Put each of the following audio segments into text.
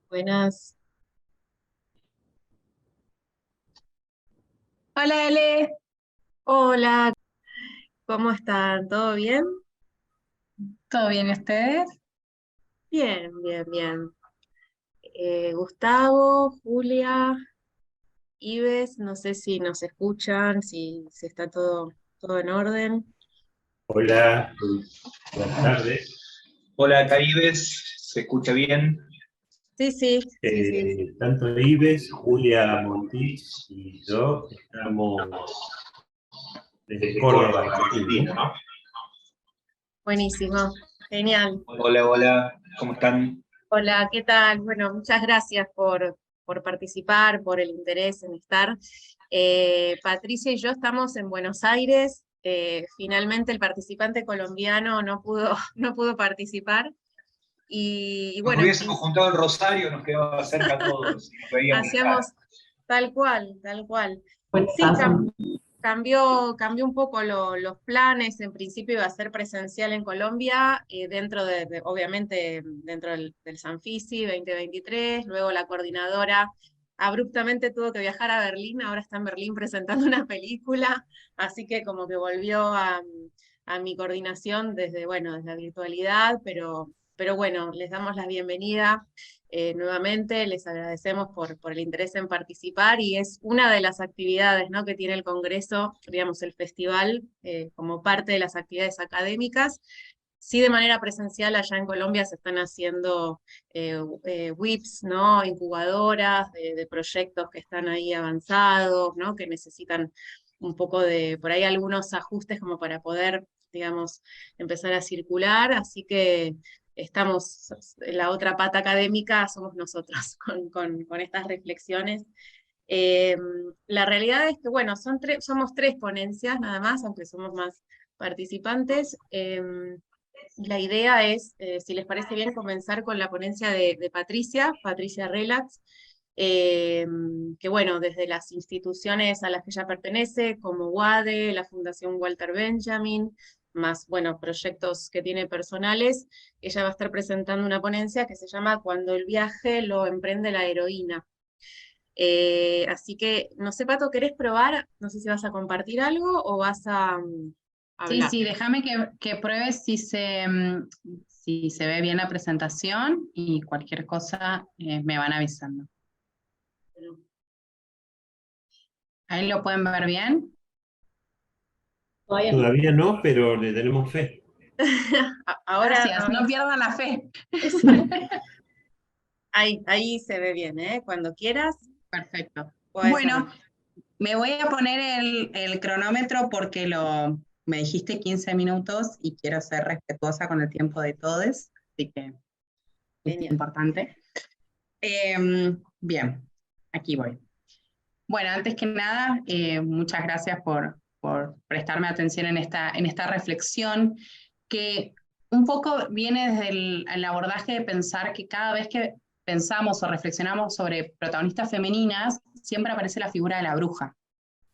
Buenas. Hola, Ale. Hola, ¿cómo están? ¿Todo bien? ¿Todo bien y ustedes? Bien, bien, bien. Gustavo, Julia, Ives, no sé si nos escuchan, si está todo en orden. Hola, buenas tardes. Hola, Caribes, ¿se escucha bien? Sí, sí, sí, sí. Tanto Ives, Julia Montis y yo estamos desde Desde Córdoba, Córdoba, Argentina. Argentina, ¿no? Buenísimo. Genial. Hola, hola, ¿cómo están? Hola, ¿qué tal? Bueno, muchas gracias por participar, por el interés en estar. Patricia y yo estamos en Buenos Aires. Finalmente el participante colombiano no pudo, no pudo participar. Y Nos bueno, hubiésemos juntado en Rosario, nos quedaba cerca a todos, y nos veíamos la cara. hacíamos tal cual, tal cual. Sí, Buenazo. cambió un poco los planes. En principio iba a ser presencial en Colombia, dentro obviamente, dentro del Sanfisi 2023. Luego la coordinadora abruptamente tuvo que viajar a Berlín, ahora está en Berlín presentando una película, así que como que volvió a mi coordinación desde, bueno, desde la virtualidad, pero bueno, les damos la bienvenida nuevamente. Les agradecemos por el interés en participar, y es una de las actividades, ¿no?, que tiene el Congreso, digamos, el festival, como parte de las actividades académicas. Sí, de manera presencial allá en Colombia se están haciendo WIPs, ¿no?, incubadoras de proyectos que están ahí avanzados, ¿no?, que necesitan un poco de, por ahí algunos ajustes como para poder, digamos, empezar a circular. Así que estamos, la otra pata académica somos nosotros con estas reflexiones. Eh, la realidad es que, bueno, somos tres ponencias nada más, aunque somos más participantes. La idea es, si les parece bien, comenzar con la ponencia de Patricia Relax, eh, que bueno, desde las instituciones a las que ella pertenece, como UADE, la Fundación Walter Benjamin, más, bueno, proyectos que tiene personales, ella va a estar presentando una ponencia que se llama Cuando el viaje lo emprende la heroína. Así que, no sé, Pato, ¿querés probar? No sé si vas a compartir algo o vas a Sí, hablar. sí, déjame que pruebes si se ve bien la presentación y cualquier cosa me van avisando. ¿Ahí lo pueden ver bien? Todavía no. Todavía no, pero le tenemos fe. Ahora, Gracias, no pierdan la fe. ahí se ve bien, ¿eh? Cuando quieras, Perfecto. puedes Bueno, arrancar. me voy a poner el cronómetro porque me dijiste 15 minutos y quiero ser respetuosa con el tiempo de todos, así que es Genial. importante. Bien, aquí voy. Bueno, antes que nada, muchas gracias por prestarme atención en esta reflexión que un poco viene desde el abordaje de pensar que cada vez que pensamos o reflexionamos sobre protagonistas femeninas, siempre aparece la figura de la bruja,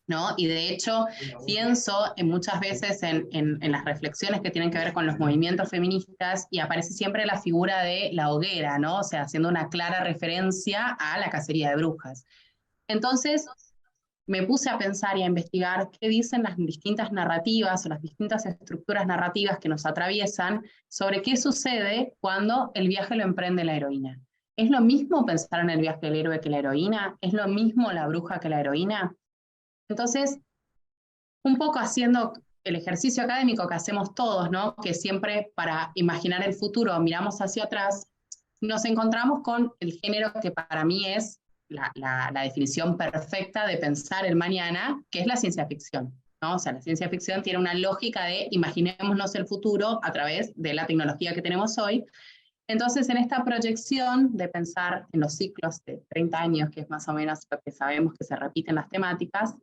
¿no? Y de hecho, pienso muchas veces en las reflexiones que tienen que ver con los movimientos feministas y aparece siempre la figura de la hoguera, ¿no? O sea, haciendo una clara referencia a la cacería de brujas. Entonces, me puse a pensar y a investigar qué dicen las distintas narrativas o las distintas estructuras narrativas que nos atraviesan sobre qué sucede cuando el viaje lo emprende la heroína. ¿Es lo mismo pensar en el viaje del héroe que la heroína? ¿Es lo mismo la bruja que la heroína? Entonces, un poco haciendo el ejercicio académico que hacemos todos, ¿no? Que siempre para imaginar el futuro miramos hacia atrás, nos encontramos con el género que para mí es la definición perfecta de pensar el mañana, que es la ciencia ficción, ¿no? O sea, la ciencia ficción tiene una lógica de imaginémonos el futuro a través de la tecnología que tenemos hoy. Entonces, en esta proyección de pensar en los ciclos de 30 años, que es más o menos lo que sabemos que se repiten las temáticas,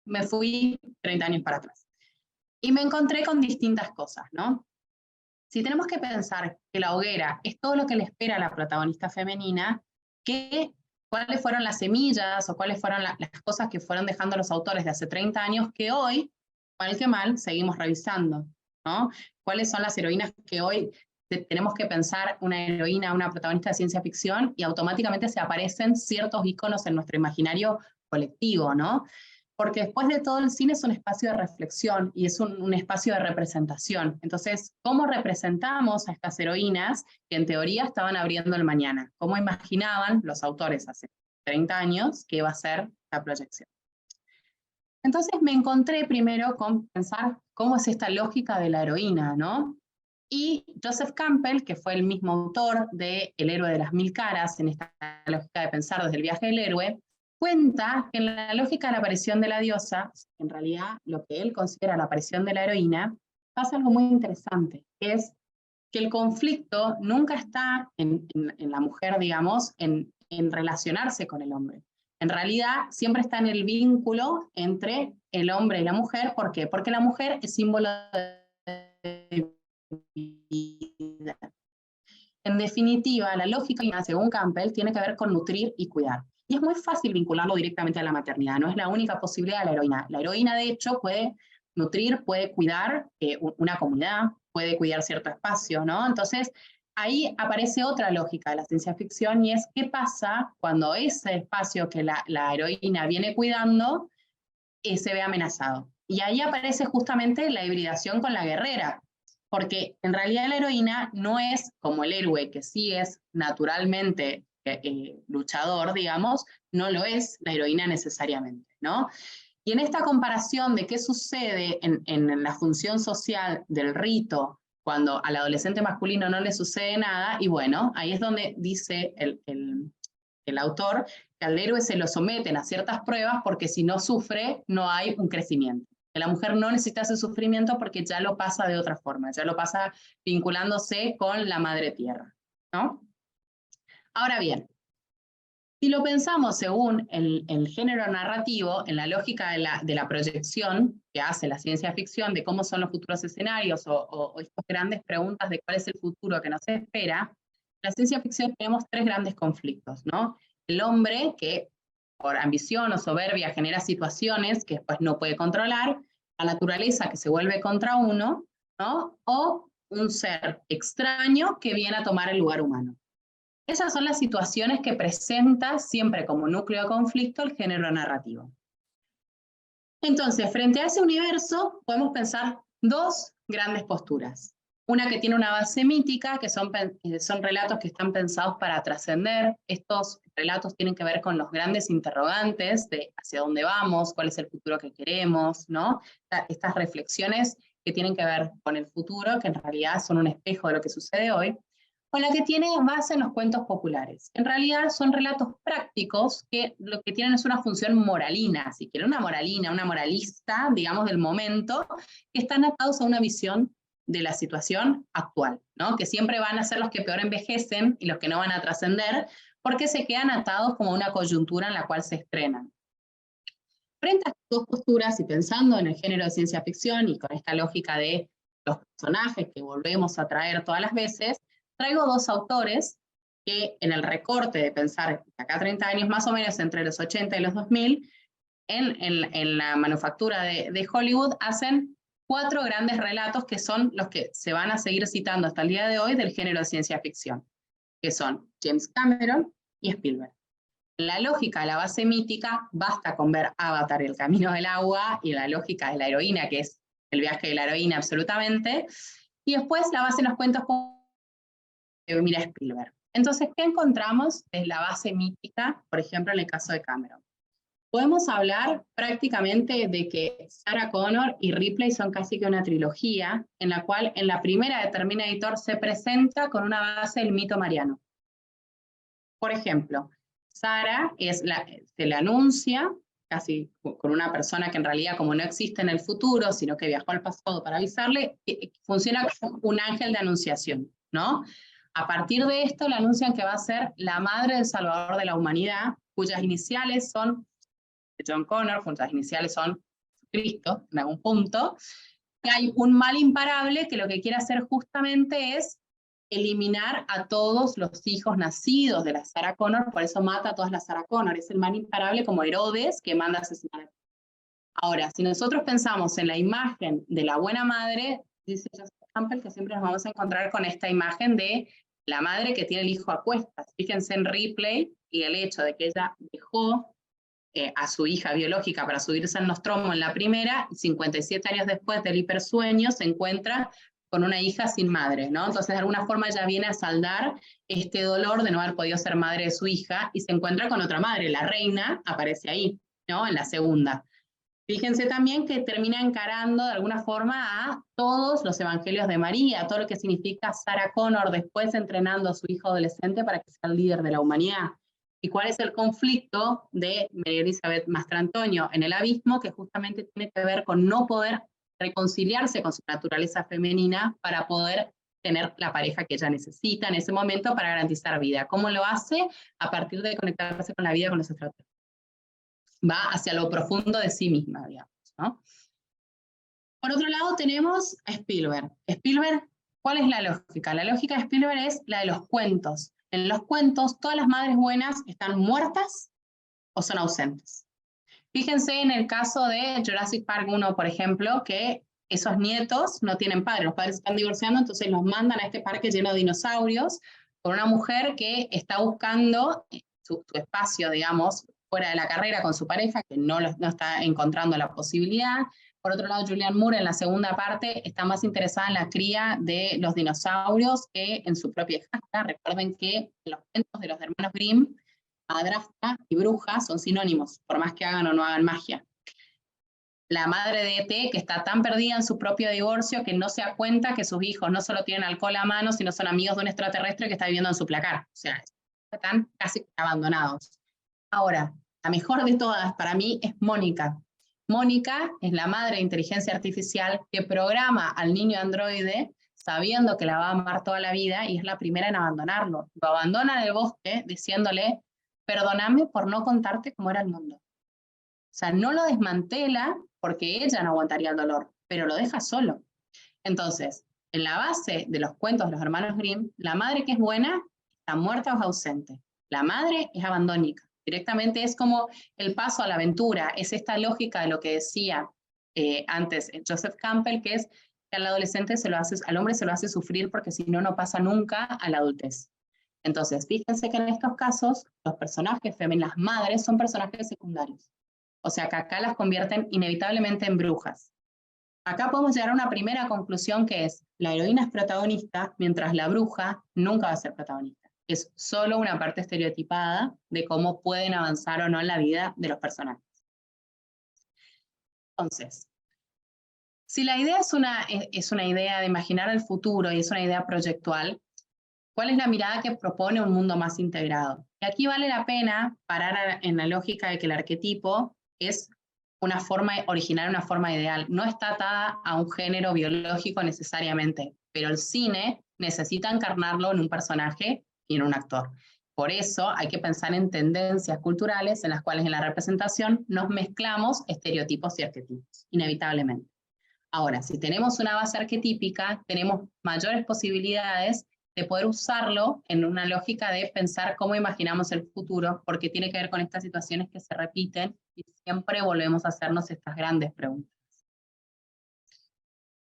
me fui 30 años para atrás. Y me encontré con distintas cosas, ¿no? Si tenemos que pensar que la hoguera es todo lo que le espera a la protagonista femenina, ¿cuáles fueron las semillas o cuáles fueron las cosas que fueron dejando los autores de hace 30 años que hoy, mal que mal, seguimos revisando, ¿no? ¿Cuáles son las heroínas que hoy tenemos que pensar una heroína, una protagonista de ciencia ficción, y automáticamente se aparecen ciertos iconos en nuestro imaginario colectivo, ¿no? Porque después de todo el cine es un espacio de reflexión y es un espacio de representación. Entonces, ¿cómo representamos a estas heroínas que en teoría estaban abriendo el mañana? ¿Cómo imaginaban los autores hace 30 años que iba a ser la proyección? Entonces me encontré primero con pensar cómo es esta lógica de la heroína, ¿no? Y Joseph Campbell, que fue el mismo autor de El héroe de las mil caras, en esta lógica de pensar desde el viaje del héroe, cuenta que en la lógica de la aparición de la diosa, en realidad lo que él considera la aparición de la heroína, pasa algo muy interesante, que es que el conflicto nunca está en la mujer, digamos, en relacionarse con el hombre. En realidad, siempre está en el vínculo entre el hombre y la mujer. ¿Por qué? Porque la mujer es símbolo de vida. En definitiva, la lógica, según Campbell, tiene que ver con nutrir y cuidar. Y es muy fácil vincularlo directamente a la maternidad, no es la única posibilidad de la heroína. La heroína, de hecho, puede nutrir, puede cuidar una comunidad, puede cuidar cierto espacio, ¿no? Entonces, ahí aparece otra lógica de la ciencia ficción, y es qué pasa cuando ese espacio que la heroína viene cuidando se ve amenazado. Y ahí aparece justamente la hibridación con la guerrera, porque en realidad la heroína no es como el héroe, que sí es naturalmente luchador, digamos, no lo es la heroína necesariamente, ¿no? Y en esta comparación de qué sucede en la función social del rito cuando al adolescente masculino no le sucede nada, y bueno, ahí es donde dice el autor que al héroe se lo someten a ciertas pruebas porque si no sufre no hay un crecimiento. Que la mujer no necesita ese sufrimiento porque ya lo pasa de otra forma, ya lo pasa vinculándose con la madre tierra, ¿no? Ahora bien, si lo pensamos según el género narrativo, en la lógica de la proyección que hace la ciencia ficción de cómo son los futuros escenarios o estas grandes preguntas de cuál es el futuro que nos espera, en la ciencia ficción tenemos tres grandes conflictos, ¿no? El hombre que por ambición o soberbia genera situaciones que después no puede controlar, la naturaleza que se vuelve contra uno, ¿no? O un ser extraño que viene a tomar el lugar humano. Esas son las situaciones que presenta siempre como núcleo de conflicto el género narrativo. Entonces, frente a ese universo, podemos pensar dos grandes posturas. Una que tiene una base mítica, que son relatos que están pensados para trascender. Estos relatos tienen que ver con los grandes interrogantes de hacia dónde vamos, cuál es el futuro que queremos, ¿no? Estas reflexiones que tienen que ver con el futuro, que en realidad son un espejo de lo que sucede hoy. O la que tiene base en los cuentos populares. En realidad son relatos prácticos que lo que tienen es una función moralina, si quieren, una moralina, una moralista, digamos, del momento, que están atados a una visión de la situación actual, ¿no? Que siempre van a ser los que peor envejecen y los que no van a trascender, porque se quedan atados como una coyuntura en la cual se estrenan. Frente a estas dos posturas y pensando en el género de ciencia ficción y con esta lógica de los personajes que volvemos a traer todas las veces, traigo dos autores que en el recorte de pensar acá 30 años más o menos entre los 80 y los 2000, en la manufactura de Hollywood hacen 4 grandes relatos que son los que se van a seguir citando hasta el día de hoy del género de ciencia ficción, que son James Cameron y Spielberg. En la lógica de la base mítica, basta con ver Avatar, El camino del agua, y la lógica de la heroína, que es el viaje de la heroína absolutamente, y después la base en los cuentos mira Spielberg. Entonces, ¿qué encontramos? Es la base mítica, por ejemplo, en el caso de Cameron. Podemos hablar prácticamente de que Sarah Connor y Ripley son casi que una trilogía, en la cual en la primera de Terminator se presenta con una base del mito mariano. Por ejemplo, Sarah se le anuncia, casi con una persona que en realidad como no existe en el futuro, sino que viajó al pasado para avisarle, funciona como un ángel de anunciación, ¿no? A partir de esto le anuncian que va a ser la madre del salvador de la humanidad, cuyas iniciales son John Connor, cuyas iniciales son Cristo, en algún punto, que hay un mal imparable que lo que quiere hacer justamente es eliminar a todos los hijos nacidos de la Sarah Connor, por eso mata a todas las Sarah Connor, es el mal imparable como Herodes que manda a asesinar. Ahora, si nosotros pensamos en la imagen de la buena madre, dice Joseph Campbell, que siempre nos vamos a encontrar con esta imagen de la madre que tiene el hijo a cuestas. Fíjense en Ripley y el hecho de que ella dejó a su hija biológica para subirse al Nostromo en la primera, y 57 años después del hipersueño se encuentra con una hija sin madre, ¿no? Entonces, de alguna forma ella viene a saldar este dolor de no haber podido ser madre de su hija, y se encuentra con otra madre, la reina aparece ahí, ¿no? En la segunda. Fíjense también que termina encarando de alguna forma a todos los evangelios de María, todo lo que significa Sarah Connor después entrenando a su hijo adolescente para que sea el líder de la humanidad. ¿Y cuál es el conflicto de María Elizabeth Mastrantonio en El Abismo? Que justamente tiene que ver con no poder reconciliarse con su naturaleza femenina para poder tener la pareja que ella necesita en ese momento para garantizar vida. ¿Cómo lo hace? A partir de conectarse con la vida, con los extraterrestres. Va hacia lo profundo de sí misma, digamos, ¿no? Por otro lado tenemos a Spielberg. Spielberg, ¿cuál es la lógica? La lógica de Spielberg es la de los cuentos. En los cuentos, todas las madres buenas están muertas o son ausentes. Fíjense en el caso de Jurassic Park 1, por ejemplo, que esos nietos no tienen padres, los padres se están divorciando, entonces los mandan a este parque lleno de dinosaurios, con una mujer que está buscando su espacio, digamos, fuera de la carrera con su pareja, que no está encontrando la posibilidad. Por otro lado, Julianne Moore en la segunda parte está más interesada en la cría de los dinosaurios que en su propia hija. Recuerden que los cuentos de los hermanos Grimm, madrastra y bruja son sinónimos, por más que hagan o no hagan magia. La madre de E.T., que está tan perdida en su propio divorcio que no se da cuenta que sus hijos no solo tienen alcohol a mano, sino son amigos de un extraterrestre que está viviendo en su placar. O sea, están casi abandonados. Ahora, la mejor de todas para mí es Mónica. Mónica es la madre de inteligencia artificial que programa al niño androide sabiendo que la va a amar toda la vida y es la primera en abandonarlo. Lo abandona en el bosque diciéndole, perdóname por no contarte cómo era el mundo. O sea, no lo desmantela porque ella no aguantaría el dolor, pero lo deja solo. Entonces, en la base de los cuentos de los hermanos Grimm, la madre que es buena está muerta o es ausente. La madre es abandónica. Directamente es como el paso a la aventura. Es esta lógica de lo que decía antes Joseph Campbell, que es que al adolescente al hombre se lo hace sufrir porque si no, no pasa nunca a la adultez. Entonces, fíjense que en estos casos, los personajes femeninos, las madres, son personajes secundarios. O sea, que acá las convierten inevitablemente en brujas. Acá podemos llegar a una primera conclusión que es, la heroína es protagonista, mientras la bruja nunca va a ser protagonista. Es solo una parte estereotipada de cómo pueden avanzar o no en la vida de los personajes. Entonces, si la idea es una idea de imaginar el futuro y es una idea proyectual, ¿cuál es la mirada que propone un mundo más integrado? Y aquí vale la pena parar en la lógica de que el arquetipo es una forma original, una forma ideal. No está atada a un género biológico necesariamente, pero el cine necesita encarnarlo en un personaje y en un actor. Por eso hay que pensar en tendencias culturales en las cuales en la representación nos mezclamos estereotipos y arquetipos, inevitablemente. Ahora, si tenemos una base arquetípica, tenemos mayores posibilidades de poder usarlo en una lógica de pensar cómo imaginamos el futuro, porque tiene que ver con estas situaciones que se repiten y siempre volvemos a hacernos estas grandes preguntas.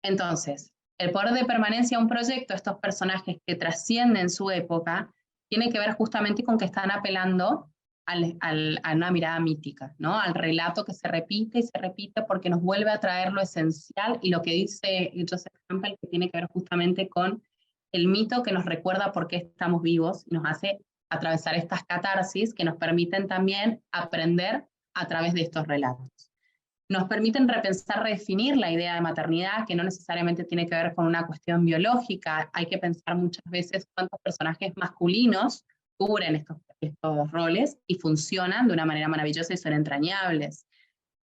Entonces, el poder de permanencia de un proyecto, estos personajes que trascienden su época, tiene que ver justamente con que están apelando a una mirada mítica, ¿no? Al relato que se repite y se repite porque nos vuelve a traer lo esencial y lo que dice Joseph Campbell, que tiene que ver justamente con el mito que nos recuerda por qué estamos vivos y nos hace atravesar estas catarsis que nos permiten también aprender a través de estos relatos. Nos permiten repensar, redefinir la idea de maternidad, que no necesariamente tiene que ver con una cuestión biológica. Hay que pensar muchas veces cuántos personajes masculinos cubren estos roles y funcionan de una manera maravillosa y son entrañables.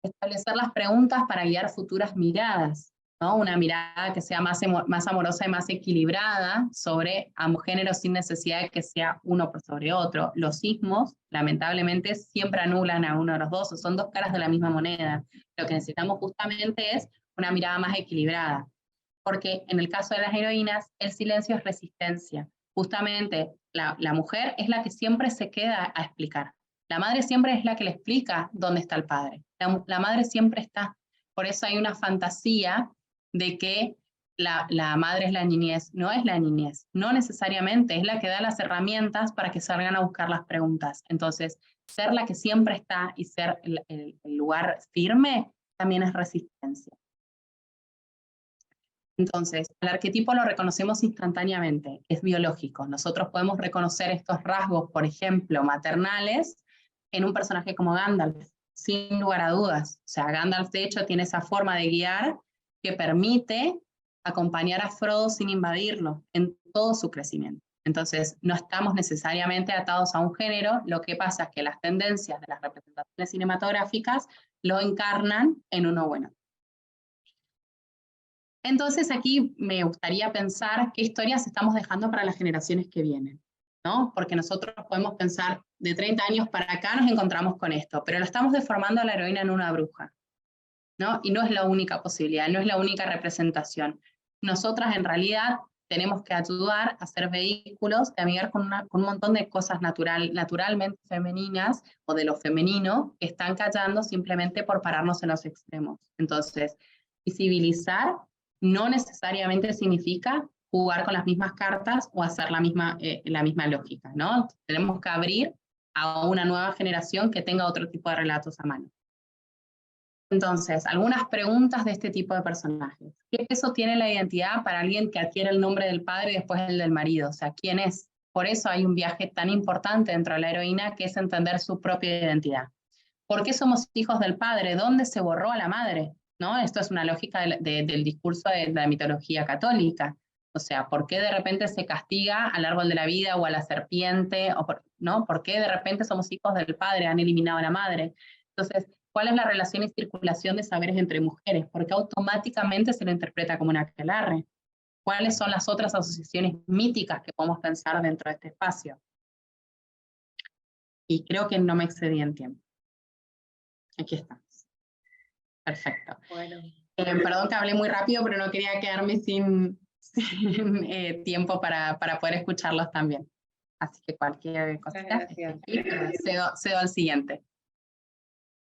Establecer las preguntas para guiar futuras miradas, ¿no? Una mirada que sea más amorosa y más equilibrada sobre ambos géneros sin necesidad de que sea uno por sobre otro. Los sismos, lamentablemente, siempre anulan a uno de los dos, o son dos caras de la misma moneda. Lo que necesitamos justamente es una mirada más equilibrada, porque en el caso de las heroínas, el silencio es resistencia. Justamente la mujer es la que siempre se queda a explicar. La madre siempre es la que le explica dónde está el padre. La madre siempre está. Por eso hay una fantasía de que la madre es la niñez, no es la niñez, no necesariamente, es la que da las herramientas para que salgan a buscar las preguntas. Entonces, ser la que siempre está y ser el lugar firme también es resistencia. Entonces, el arquetipo lo reconocemos instantáneamente, es biológico. Nosotros podemos reconocer estos rasgos, por ejemplo, maternales, en un personaje como Gandalf, sin lugar a dudas. O sea, Gandalf de hecho tiene esa forma de guiar que permite acompañar a Frodo sin invadirlo en todo su crecimiento. Entonces, no estamos necesariamente atados a un género, lo que pasa es que las tendencias de las representaciones cinematográficas lo encarnan en uno bueno. Entonces aquí me gustaría pensar qué historias estamos dejando para las generaciones que vienen, ¿no? Porque nosotros podemos pensar, de 30 años para acá nos encontramos con esto, pero lo estamos deformando a la heroína en una bruja, ¿no? Y no es la única posibilidad, no es la única representación. Nosotras en realidad tenemos que ayudar a ser vehículos de amigar con un montón de cosas naturalmente femeninas o de lo femenino que están callando simplemente por pararnos en los extremos. Entonces, visibilizar no necesariamente significa jugar con las mismas cartas o hacer la misma lógica, ¿no? Tenemos que abrir a una nueva generación que tenga otro tipo de relatos a mano. Entonces, algunas preguntas de este tipo de personajes. ¿Qué peso tiene la identidad para alguien que adquiere el nombre del padre y después el del marido? O sea, ¿quién es? Por eso hay un viaje tan importante dentro de la heroína, que es entender su propia identidad. ¿Por qué somos hijos del padre? ¿Dónde se borró a la madre? ¿No? Esto es una lógica del discurso de la mitología católica. O sea, ¿por qué de repente se castiga al árbol de la vida o a la serpiente? ¿No? ¿Por qué de repente somos hijos del padre? Han eliminado a la madre. Entonces, ¿cuál es la relación y circulación de saberes entre mujeres? ¿Por qué automáticamente se lo interpreta como un aquelarre? ¿Cuáles son las otras asociaciones míticas que podemos pensar dentro de este espacio? Y creo que no me excedí en tiempo. Aquí estamos. Perfecto. Bueno. Perdón que hablé muy rápido, pero no quería quedarme sin tiempo para poder escucharlos también. Así que cualquier cosa, cedo al siguiente.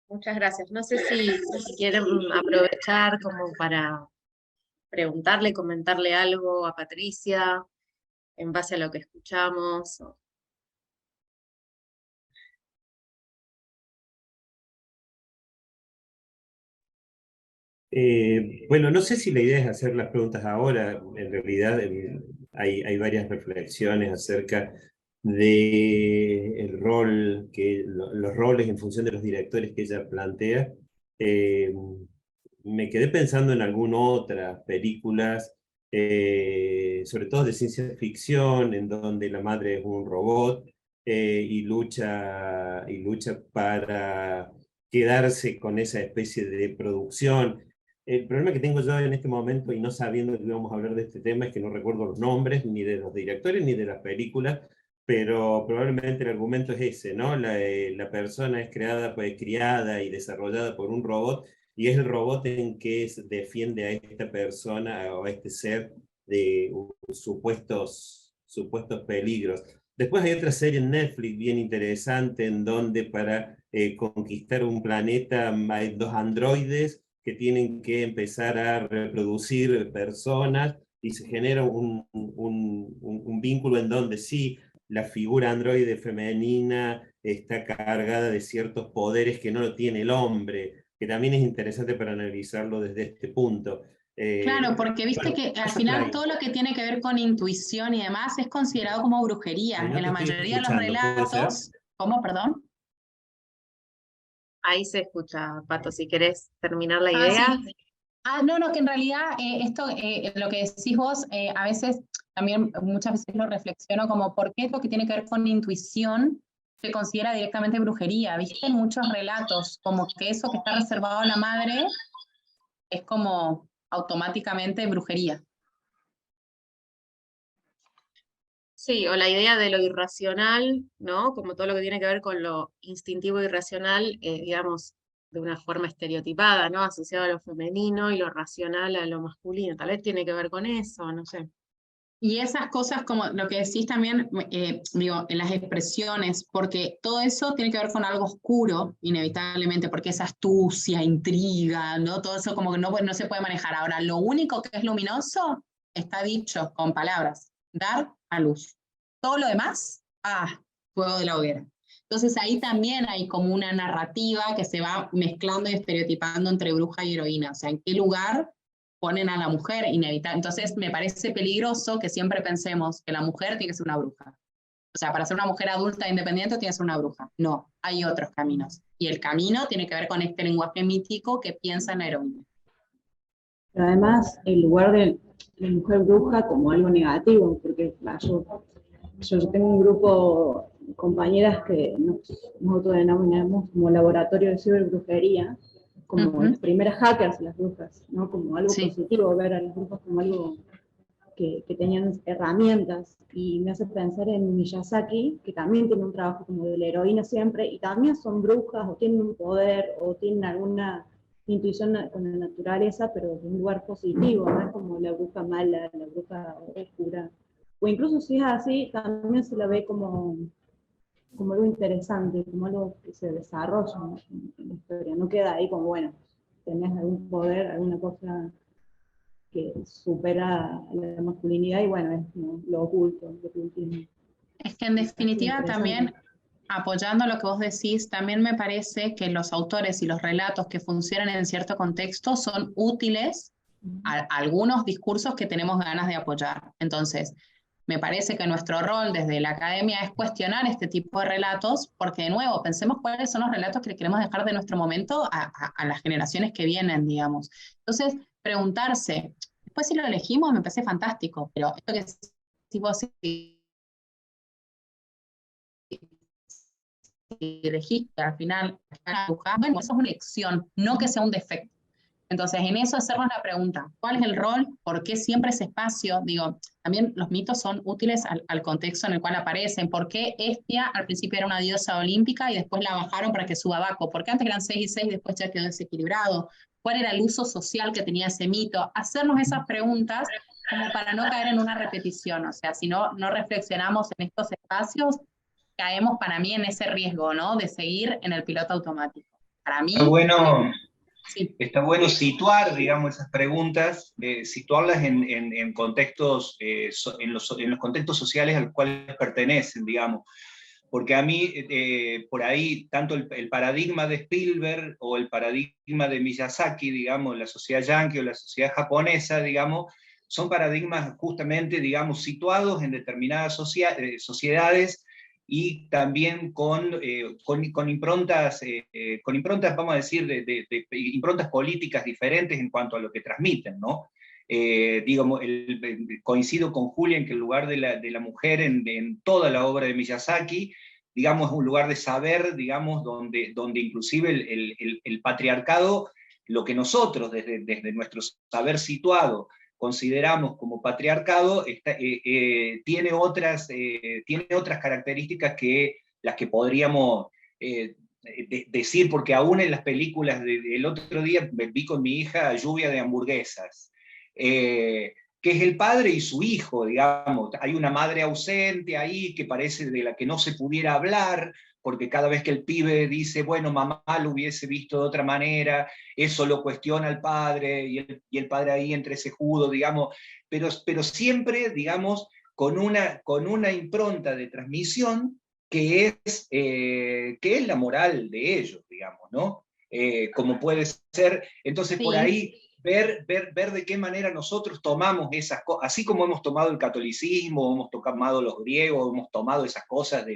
Muchas gracias. No sé si quieren aprovechar como para preguntarle, comentarle algo a Patricia en base a lo que escuchamos. Bueno, no sé si la idea es hacer las preguntas ahora. En realidad hay varias reflexiones acerca de el rol, los roles en función de los directores que ella plantea. Me quedé pensando en algunas otras películas, sobre todo de ciencia ficción, en donde la madre es un robot y lucha para quedarse con esa especie de producción. El problema que tengo yo en este momento, y no sabiendo que íbamos a hablar de este tema, es que no recuerdo los nombres ni de los directores ni de las películas, pero probablemente el argumento es ese, ¿no? La persona es criada y desarrollada por un robot, y es el robot en que defiende a esta persona o a este ser de supuestos peligros. Después hay otra serie en Netflix bien interesante, en donde para conquistar un planeta hay dos androides que tienen que empezar a reproducir personas, y se genera un vínculo en donde sí, la figura androide femenina está cargada de ciertos poderes que no lo tiene el hombre, que también es interesante para analizarlo desde este punto. Claro, porque viste que al final todo lo que tiene que ver con intuición y demás es considerado como brujería. No En la mayoría de los relatos, ¿cómo, perdón? Ahí se escucha, Pato, si querés terminar la idea. Sí. No, que en realidad esto, lo que decís vos, a veces, también muchas veces lo reflexiono como por qué lo que tiene que ver con intuición se considera directamente brujería. Viste en muchos relatos, como que eso que está reservado a la madre es como automáticamente brujería. Sí, o la idea de lo irracional, ¿no? Como todo lo que tiene que ver con lo instintivo e irracional, digamos, de una forma estereotipada, ¿no? Asociado a lo femenino y lo racional a lo masculino. Tal vez tiene que ver con eso, no sé. Y esas cosas, como lo que decís también, digo, en las expresiones, porque todo eso tiene que ver con algo oscuro, inevitablemente, porque es astucia, intriga, ¿no? Todo eso como que no se puede manejar. Ahora, lo único que es luminoso está dicho con palabras, dar a luz. Todo lo demás, fuego de la hoguera. Entonces ahí también hay como una narrativa que se va mezclando y estereotipando entre bruja y heroína. O sea, ¿en qué lugar ponen a la mujer inevitable? Entonces me parece peligroso que siempre pensemos que la mujer tiene que ser una bruja. O sea, para ser una mujer adulta e independiente tiene que ser una bruja. No, hay otros caminos. Y el camino tiene que ver con este lenguaje mítico que piensa en la heroína. Pero además, el lugar de la mujer bruja como algo negativo, porque yo tengo un grupo de compañeras que nos autodenominamos como laboratorio de ciberbrujería, como las primeras hackers, las brujas, ¿no? Como algo positivo, ver a las brujas como algo que tenían herramientas, y me hace pensar en Miyazaki, que también tiene un trabajo como de la heroína siempre, y también son brujas, o tienen un poder, o tienen alguna intuición con la naturaleza, pero de un lugar positivo, no es como la bruja mala, la bruja oscura. O incluso si es así, también se la ve como algo interesante, como algo que se desarrolla, ¿no? En la historia. No queda ahí como, bueno, tenés algún poder, alguna cosa que supera la masculinidad, y bueno, es como lo oculto, lo ocultismo. Es que en definitiva también, apoyando lo que vos decís, también me parece que los autores y los relatos que funcionan en cierto contexto son útiles a algunos discursos que tenemos ganas de apoyar. Entonces, me parece que nuestro rol desde la academia es cuestionar este tipo de relatos, porque de nuevo, pensemos cuáles son los relatos que queremos dejar de nuestro momento a las generaciones que vienen, digamos. Entonces, preguntarse, después si lo elegimos me parece fantástico, pero esto que si vos elegiste al final, bueno, eso es una elección, no que sea un defecto. Entonces, en eso hacernos la pregunta, ¿cuál es el rol? ¿Por qué siempre ese espacio? Digo, también los mitos son útiles al contexto en el cual aparecen. ¿Por qué Hestia al principio era una diosa olímpica y después la bajaron para que suba Baco? ¿Por qué antes eran 6 y 6 y después ya quedó desequilibrado? ¿Cuál era el uso social que tenía ese mito? Hacernos esas preguntas como para no caer en una repetición. O sea, si no reflexionamos en estos espacios, caemos para mí en ese riesgo, ¿no? De seguir en el piloto automático. Para mí... Está bueno situar, digamos, esas preguntas, situarlas en contextos, en los contextos sociales a los cuales pertenecen, digamos. Porque a mí, por ahí, tanto el paradigma de Spielberg o el paradigma de Miyazaki, digamos, la sociedad yanqui o la sociedad japonesa, digamos, son paradigmas justamente, digamos, situados en determinadas sociedades, y también con improntas, vamos a decir, de improntas políticas diferentes en cuanto a lo que transmiten, ¿no? Digamos, coincido con Julia en que el lugar de la mujer en toda la obra de Miyazaki, digamos, es un lugar de saber, digamos, donde inclusive el patriarcado, lo que nosotros desde nuestro saber situado consideramos como patriarcado, tiene otras características que las que podríamos decir, porque aún en las películas el otro día vi con mi hija Lluvia de hamburguesas, que es el padre y su hijo, digamos. Hay una madre ausente ahí que parece de la que no se pudiera hablar, porque cada vez que el pibe dice, bueno, mamá lo hubiese visto de otra manera, eso lo cuestiona al padre, y el padre ahí entrecejudo, digamos, pero siempre, digamos, con una impronta de transmisión que es la moral de ellos, digamos, ¿no? Como puede ser, entonces por ahí ver de qué manera nosotros tomamos esas cosas, así como hemos tomado el catolicismo, hemos tomado los griegos, hemos tomado esas cosas de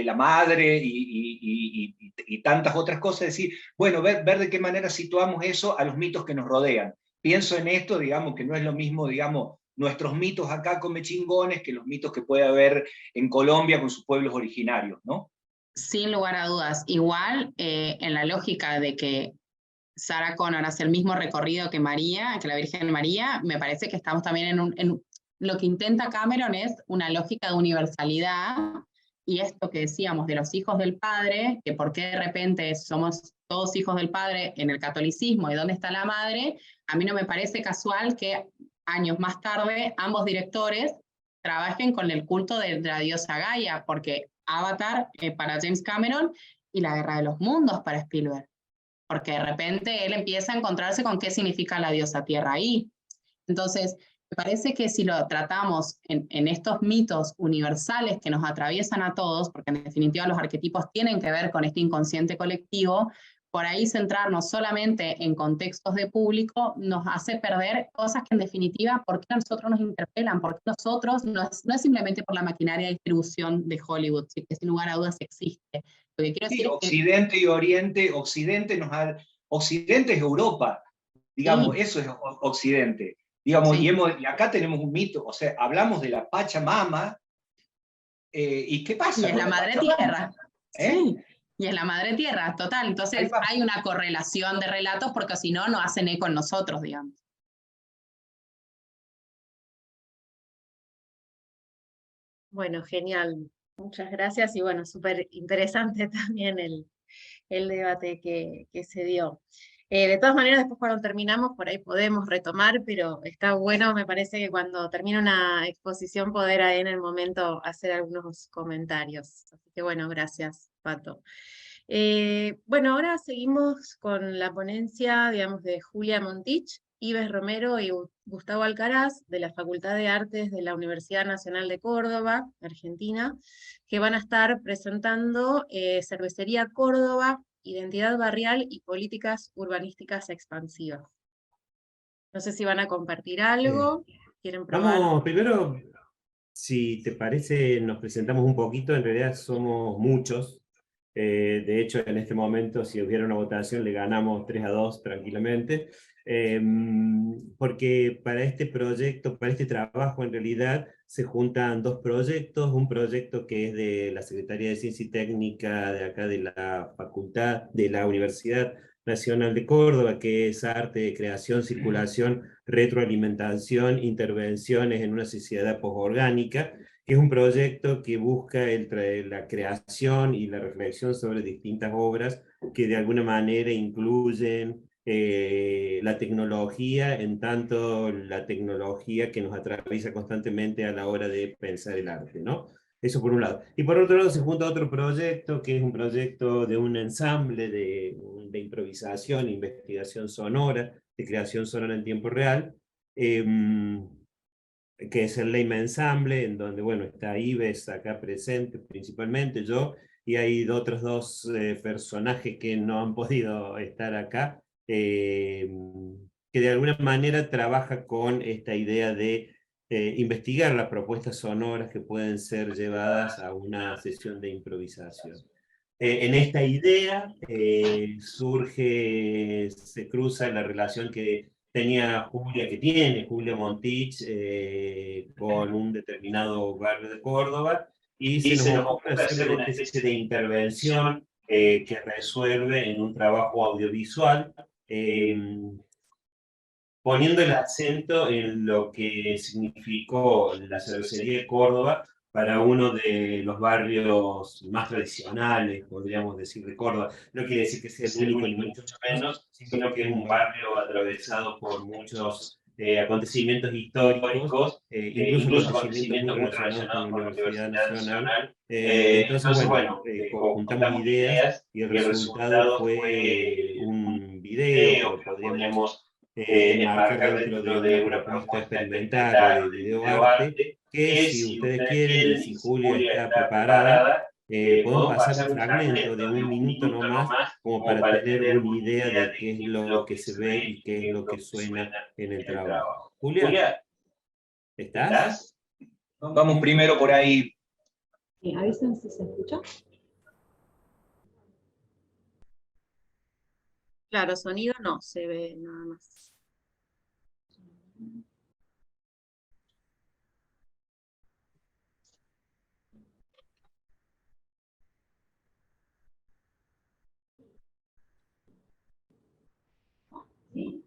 la madre y tantas otras cosas, decir, bueno, ver de qué manera situamos eso a los mitos que nos rodean. Pienso en esto, digamos, que no es lo mismo, digamos, nuestros mitos acá come chingones que los mitos que puede haber en Colombia con sus pueblos originarios, ¿no? Sin lugar a dudas. Igual, en la lógica de que Sarah Connor hace el mismo recorrido que María, que la Virgen María, me parece que estamos también en lo que intenta Cameron es una lógica de universalidad, y esto que decíamos de los hijos del Padre, que por qué de repente somos todos hijos del Padre en el catolicismo y dónde está la madre, a mí no me parece casual que años más tarde, ambos directores trabajen con el culto de la diosa Gaia, porque Avatar para James Cameron y La Guerra de los Mundos para Spielberg, porque de repente él empieza a encontrarse con qué significa la diosa Tierra ahí. Entonces, me parece que si lo tratamos en estos mitos universales que nos atraviesan a todos, porque en definitiva los arquetipos tienen que ver con este inconsciente colectivo, por ahí centrarnos solamente en contextos de público nos hace perder cosas que en definitiva, ¿por qué a nosotros nos interpelan? ¿Por qué nosotros no es simplemente por la maquinaria de distribución de Hollywood, sí, que sin lugar a dudas existe? Lo que quiero Sí, decir es Occidente y Oriente, Occidente es Europa, digamos, sí, eso es Occidente. Digamos, sí. y acá tenemos un mito, o sea, hablamos de la Pachamama, ¿y qué Y pasa es con la la madre Pachamama? tierra, ¿Eh? sí. Y es la madre tierra, total. Ahí Entonces va. hay una correlación de relatos porque si no, no hacen eco en nosotros, digamos. Bueno, genial. Muchas gracias y bueno, súper interesante también el debate que se dio. De todas maneras, después cuando terminamos, por ahí podemos retomar, pero está bueno, me parece que cuando termine una exposición poder ahí en el momento hacer algunos comentarios. Así que bueno, gracias, Pato. Bueno, ahora seguimos con la ponencia, digamos, de Julia Montich, Ives Romero y Gustavo Alcaraz, de la Facultad de Artes de la Universidad Nacional de Córdoba, Argentina, que van a estar presentando Cervecería Córdoba, Identidad Barrial y Políticas Urbanísticas Expansivas. No sé si van a compartir algo, quieren probar. Vamos, primero, si te parece, nos presentamos un poquito. En realidad somos muchos. De hecho, en este momento, si hubiera una votación, le ganamos 3-2 tranquilamente. Porque para este proyecto, para este trabajo, en realidad, se juntan dos proyectos. Un proyecto que es de la Secretaría de Ciencia y Técnica de acá de la Facultad, de la Universidad Nacional de Córdoba, que es arte, creación, circulación, retroalimentación, intervenciones en una sociedad postorgánica, que es un proyecto que busca la creación y la reflexión sobre distintas obras que de alguna manera incluyen la tecnología, en tanto la tecnología que nos atraviesa constantemente a la hora de pensar el arte, ¿no? Eso por un lado. Y por otro lado se junta otro proyecto, que es un proyecto de un ensamble de improvisación, investigación sonora, de creación sonora en tiempo real, que es el Leyma Ensemble, en donde, bueno, está Ives acá presente principalmente, yo, y hay otros dos personajes que no han podido estar acá, que de alguna manera trabaja con esta idea de investigar las propuestas sonoras que pueden ser llevadas a una sesión de improvisación. En esta idea se cruza la relación que tenía Julia, que tiene Julia Montich, con un determinado barrio de Córdoba, y se nos ocurre hacer una especie de intervención que resuelve en un trabajo audiovisual, poniendo el acento en lo que significó la cervecería de Córdoba para uno de los barrios más tradicionales, podríamos decir, de Córdoba. No quiere decir que sea el único, ni mucho menos, sino que es un barrio atravesado por muchos acontecimientos históricos, incluso acontecimientos muy relacionados con la Universidad Nacional. Entonces, bueno, conjuntamos ideas y el resultado fue un video que podríamos enmarcar dentro de una propuesta experimental o de videoarte, que si ustedes quieren y si Julia está preparada, podemos pasar un fragmento de 1 minuto no más, como para tener una idea de qué es lo que se ve y qué es lo que suena en el trabajo. Julia, ¿estás? Vamos primero por ahí. Avisen si se escucha. Claro, sonido no, se ve nada más. Sí.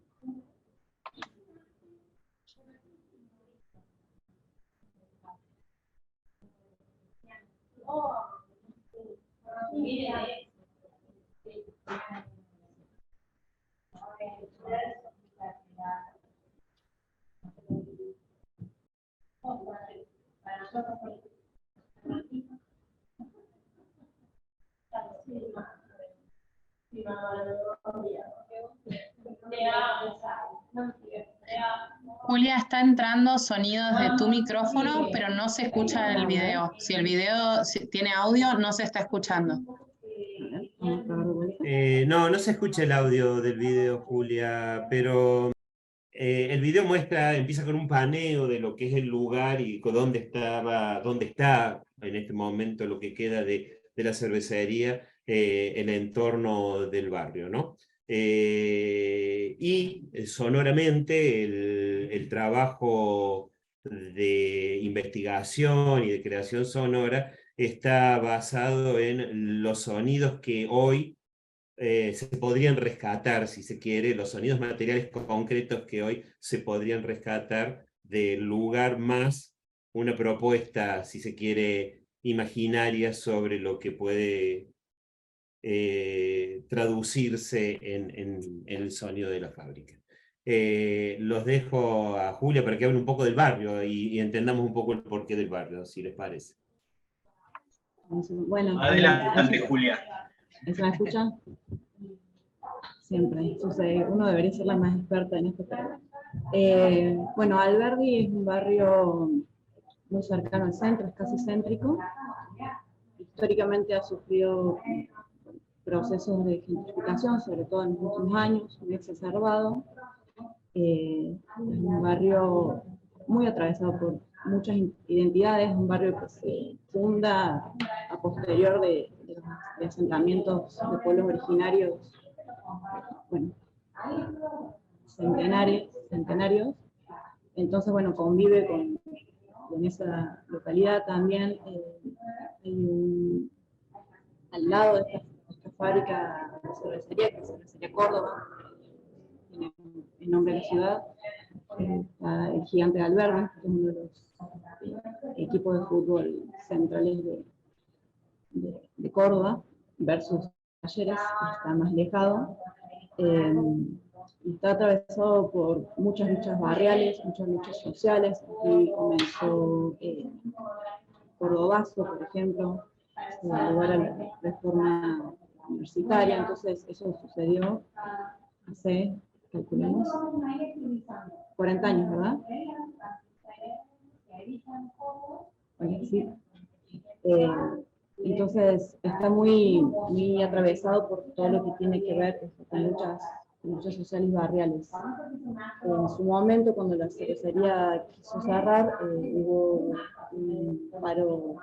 Julia, está entrando sonido desde tu micrófono, pero no se escucha el video. Si el video tiene audio, no se está escuchando. No, no se escucha el audio del video, Julia, pero el video empieza con un paneo de lo que es el lugar y dónde está en este momento lo que queda de la cervecería, el entorno del barrio, ¿no? Y sonoramente el trabajo de investigación y de creación sonora está basado en los sonidos que hoy se podrían rescatar, si se quiere, los sonidos materiales concretos que hoy se podrían rescatar del lugar, más una propuesta, si se quiere, imaginaria sobre lo que puede traducirse en el sonido de la fábrica. Los dejo a Julia para que hable un poco del barrio y entendamos un poco el porqué del barrio, si les parece. Bueno, adelante, Julia. ¿Se me escucha? Siempre sucede, uno debería ser la más experta en este tema. Bueno, Alberdi es un barrio muy cercano al centro, es casi céntrico. Históricamente ha sufrido procesos de gentrificación, sobre todo en los últimos años, muy exacerbado. Es un barrio muy atravesado por muchas identidades, un barrio que se funda a posterior de asentamientos de pueblos originarios, bueno, centenarios. Entonces, bueno, convive con esa localidad también. Al lado de esta fábrica de cervecería, que es la cervecería Córdoba, en nombre de la ciudad, está el Gigante de Alberdi, que es uno de los equipos de fútbol centrales de Córdoba, versus Talleres, que está más alejado. Está atravesado por muchas luchas barriales, muchas luchas sociales. Aquí comenzó Cordobazo, por ejemplo, lugar a la reforma universitaria. Entonces eso sucedió hace, calculemos, 40 años, ¿verdad? Bueno, sí. Entonces está muy atravesado por todo lo que tiene que ver con luchas sociales barriales. En su momento, cuando la cervecería quiso cerrar, hubo un paro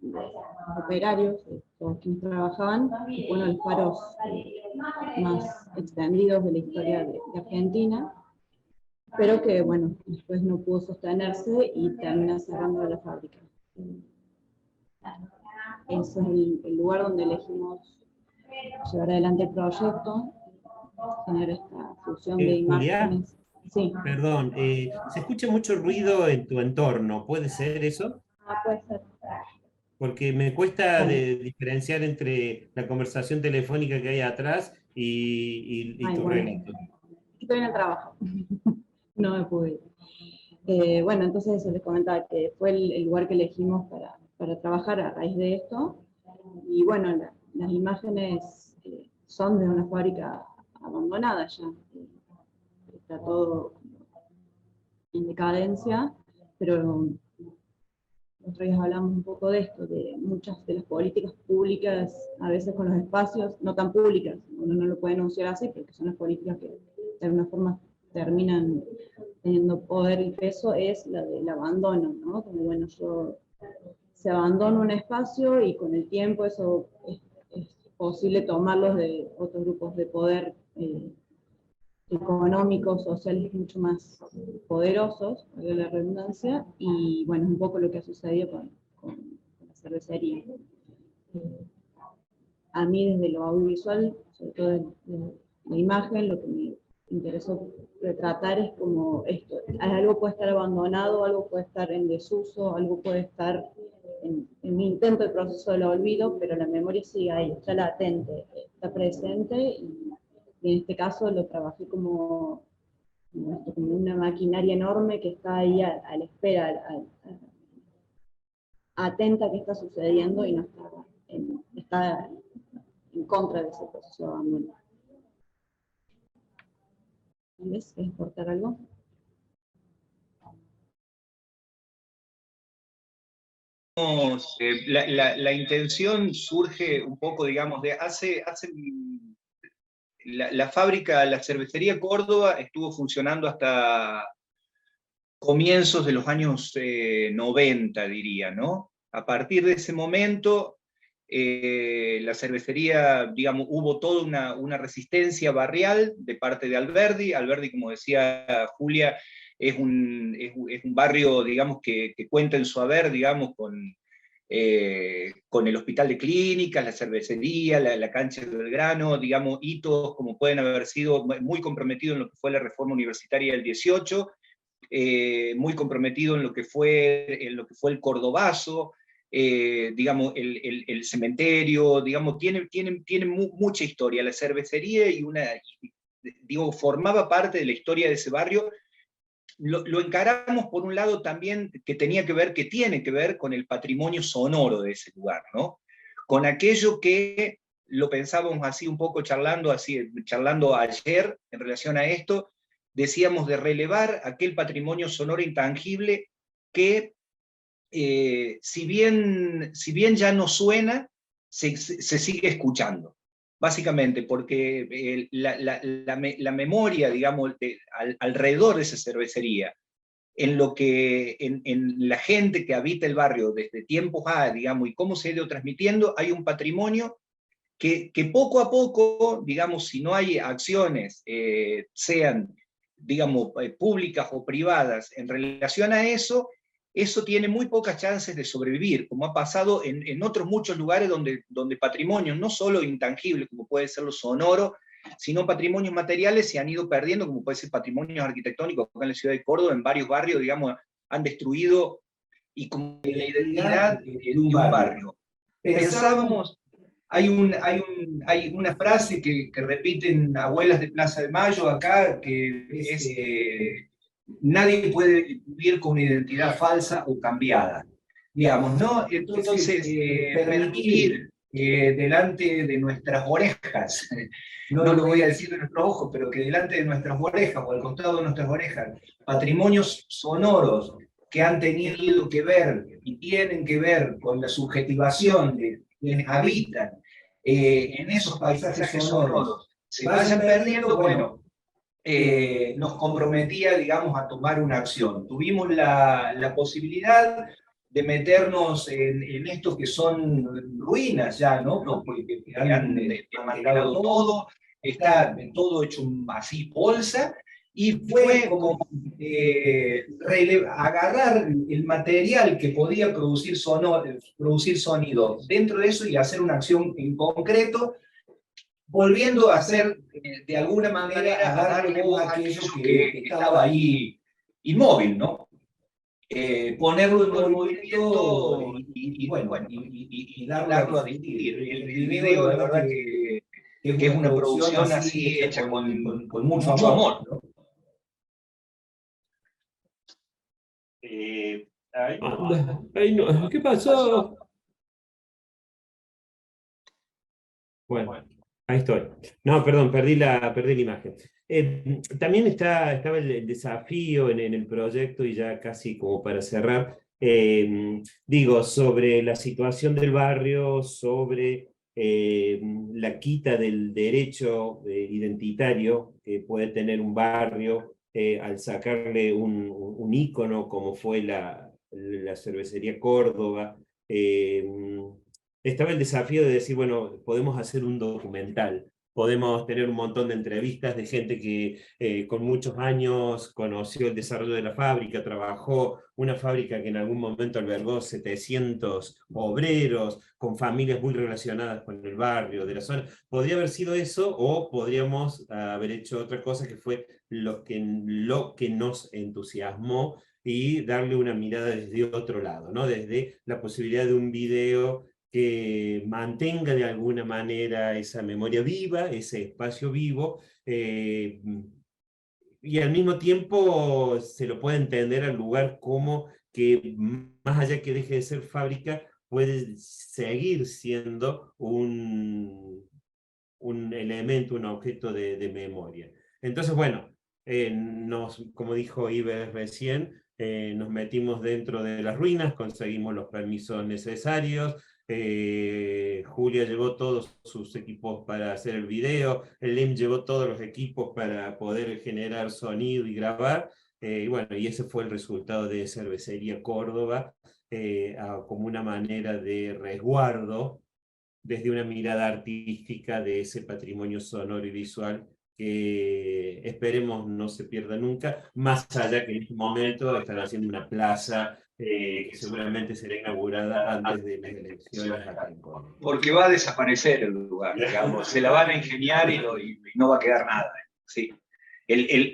de operarios, todos quienes trabajaban, uno de los paros más extendidos de la historia de Argentina, pero que, bueno, después no pudo sostenerse y termina cerrando la fábrica. Ese es el lugar donde elegimos llevar adelante el proyecto, tener esta fusión de imágenes. Sí. Perdón, se escucha mucho ruido en tu entorno, ¿puede ser eso? Puede ser. Porque me cuesta diferenciar entre la conversación telefónica que hay atrás y tu relato. Estoy en el trabajo, no me pude ir. Bueno, entonces eso les comentaba, que fue el lugar que elegimos para trabajar a raíz de esto. Y bueno, las imágenes son de una fábrica abandonada ya. Está todo en decadencia, pero nosotros ya hablamos un poco de esto, de muchas de las políticas públicas, a veces con los espacios no tan públicas, uno no lo puede enunciar así, porque son las políticas que de alguna forma terminan teniendo poder y peso, es la del abandono, ¿no? Como bueno, se abandona un espacio y con el tiempo eso es posible tomarlos de otros grupos de poder económicos, sociales mucho más poderosos, de la redundancia, y bueno, es un poco lo que ha sucedido con la cervecería. A mí desde lo audiovisual, sobre todo de la imagen, lo que me interesó retratar es como esto, algo puede estar abandonado, algo puede estar en desuso, algo puede estar en mi intento del proceso del olvido, pero la memoria sigue ahí, está latente, está presente, y en este caso lo trabajé como una maquinaria enorme que está ahí a la espera, atenta a qué está sucediendo y no está en contra de ese proceso de abandono. ¿Ves? ¿Quieres aportar algo? la intención surge un poco, digamos, de la fábrica, la cervecería Córdoba estuvo funcionando hasta comienzos de los años 90, diría, ¿no? A partir de ese momento, la cervecería, digamos, hubo toda una resistencia barrial de parte de Alberdi. Alberdi, como decía Julia, es un barrio, digamos, que cuenta en su haber, digamos, con el hospital de clínicas, la cervecería, la cancha del Belgrano, digamos, hitos como pueden haber sido muy comprometidos en lo que fue la reforma universitaria del 18, muy comprometido en lo que fue el Cordobazo, digamos, el cementerio, digamos, tiene mucha historia. La cervecería digo, formaba parte de la historia de ese barrio. Lo encaramos por un lado también que tiene que ver con el patrimonio sonoro de ese lugar, ¿no? Con aquello que lo pensábamos así un poco charlando ayer en relación a esto, decíamos de relevar aquel patrimonio sonoro intangible que, si bien ya no suena, se sigue escuchando. Básicamente porque la memoria, digamos, alrededor de esa cervecería, en la gente que habita el barrio desde tiempos digamos, y cómo se ha ido transmitiendo, hay un patrimonio que poco a poco, digamos, si no hay acciones, sean, digamos, públicas o privadas en relación a eso tiene muy pocas chances de sobrevivir, como ha pasado en otros muchos lugares donde patrimonios, no solo intangibles, como puede ser lo sonoro, sino patrimonios materiales se han ido perdiendo, como puede ser patrimonios arquitectónicos, acá en la ciudad de Córdoba, en varios barrios, digamos, han destruido y como la identidad de un barrio. Pensábamos, hay una frase que repiten abuelas de Plaza de Mayo acá, que es nadie puede vivir con una identidad falsa o cambiada, digamos, ¿no? Entonces, permitir que delante de nuestras orejas, no lo voy a decir de nuestros ojos, pero que delante de nuestras orejas o al costado de nuestras orejas, patrimonios sonoros que han tenido que ver y tienen que ver con la subjetivación de quienes habitan en esos paisajes sonoros, se vayan perdiendo, bueno, nos comprometía, digamos, a tomar una acción. Tuvimos la posibilidad de meternos en esto que son ruinas ya, ¿no? Porque han desmantelado todo, está todo hecho así bolsa, y fue como agarrar el material que podía producir sonido dentro de eso y hacer una acción en concreto, volviendo a hacer, de alguna manera, a darle voz a aquello que estaba ahí inmóvil, ¿no? Ponerlo en movimiento y darlo a difundir. El video, la verdad que es una producción así hecha con mucho amor, ¿no? Ay, no, ¿qué pasó? Bueno, ahí estoy. No, perdón, perdí la imagen. También estaba el desafío en el proyecto, y ya casi como para cerrar, digo, sobre la situación del barrio, sobre la quita del derecho identitario que puede tener un barrio al sacarle un ícono como fue la cervecería Córdoba. Estaba el desafío de decir, bueno, podemos hacer un documental, podemos tener un montón de entrevistas de gente que con muchos años conoció el desarrollo de la fábrica, trabajó una fábrica que en algún momento albergó 700 obreros, con familias muy relacionadas con el barrio, de la zona. Podría haber sido eso, o podríamos haber hecho otra cosa que fue lo que nos entusiasmó, y darle una mirada desde otro lado, ¿no? Desde la posibilidad de un video que mantenga de alguna manera esa memoria viva, ese espacio vivo, y al mismo tiempo se lo puede entender al lugar como que, más allá que deje de ser fábrica, puede seguir siendo un elemento, un objeto de memoria. Entonces, bueno, como dijo Ives recién, nos metimos dentro de las ruinas, conseguimos los permisos necesarios, Julia llevó todos sus equipos para hacer el video, el LEM llevó todos los equipos para poder generar sonido y grabar, y bueno, y ese fue el resultado de Cervecería Córdoba, como una manera de resguardo desde una mirada artística de ese patrimonio sonoro y visual que esperemos no se pierda nunca, más allá que en este momento están haciendo una plaza que seguramente será inaugurada antes de las elecciones acá en Córdoba. Porque va a desaparecer el lugar, digamos, se la van a ingeniar y no va a quedar nada. Sí.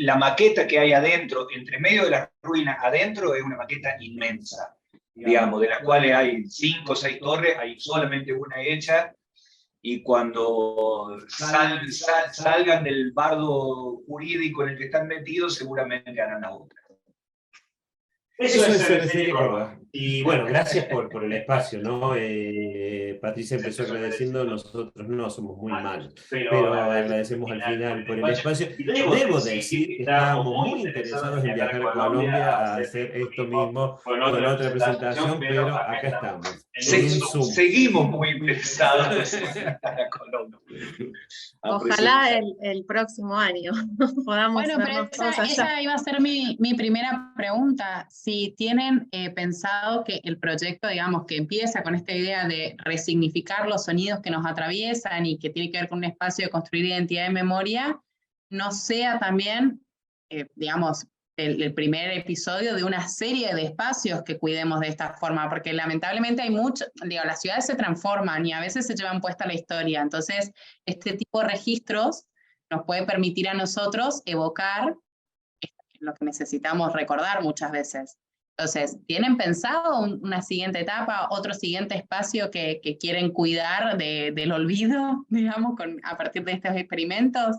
La maqueta que hay adentro, entre medio de las ruinas, adentro es una maqueta inmensa, digamos, de las cuales hay 5 o 6 torres, hay solamente una hecha, y cuando salgan del bardo jurídico en el que están metidos, seguramente harán la otra. Eso es Cervecería Córdoba. Y bueno, gracias por el espacio, ¿no? Patricia empezó agradeciendo, nosotros no somos muy malos, pero agradecemos al final por el espacio. Debo decir que estábamos muy interesados en viajar a Colombia a hacer esto mismo con otra presentación, pero acá estamos. Seguimos muy interesados en viajar a Colombia. Ojalá el próximo año podamos vernos todos allá. Esa iba a ser mi primera pregunta. Si tienen pensado que el proyecto, digamos, que empieza con esta idea de resignificar los sonidos que nos atraviesan y que tiene que ver con un espacio de construir identidad y memoria, no sea también, digamos, el primer episodio de una serie de espacios que cuidemos de esta forma, porque lamentablemente hay mucho, digo, las ciudades se transforman y a veces se llevan puesta la historia, entonces este tipo de registros nos puede permitir a nosotros evocar lo que necesitamos recordar muchas veces. Entonces, ¿tienen pensado una siguiente etapa, otro siguiente espacio que quieren cuidar del olvido, digamos, a partir de estos experimentos?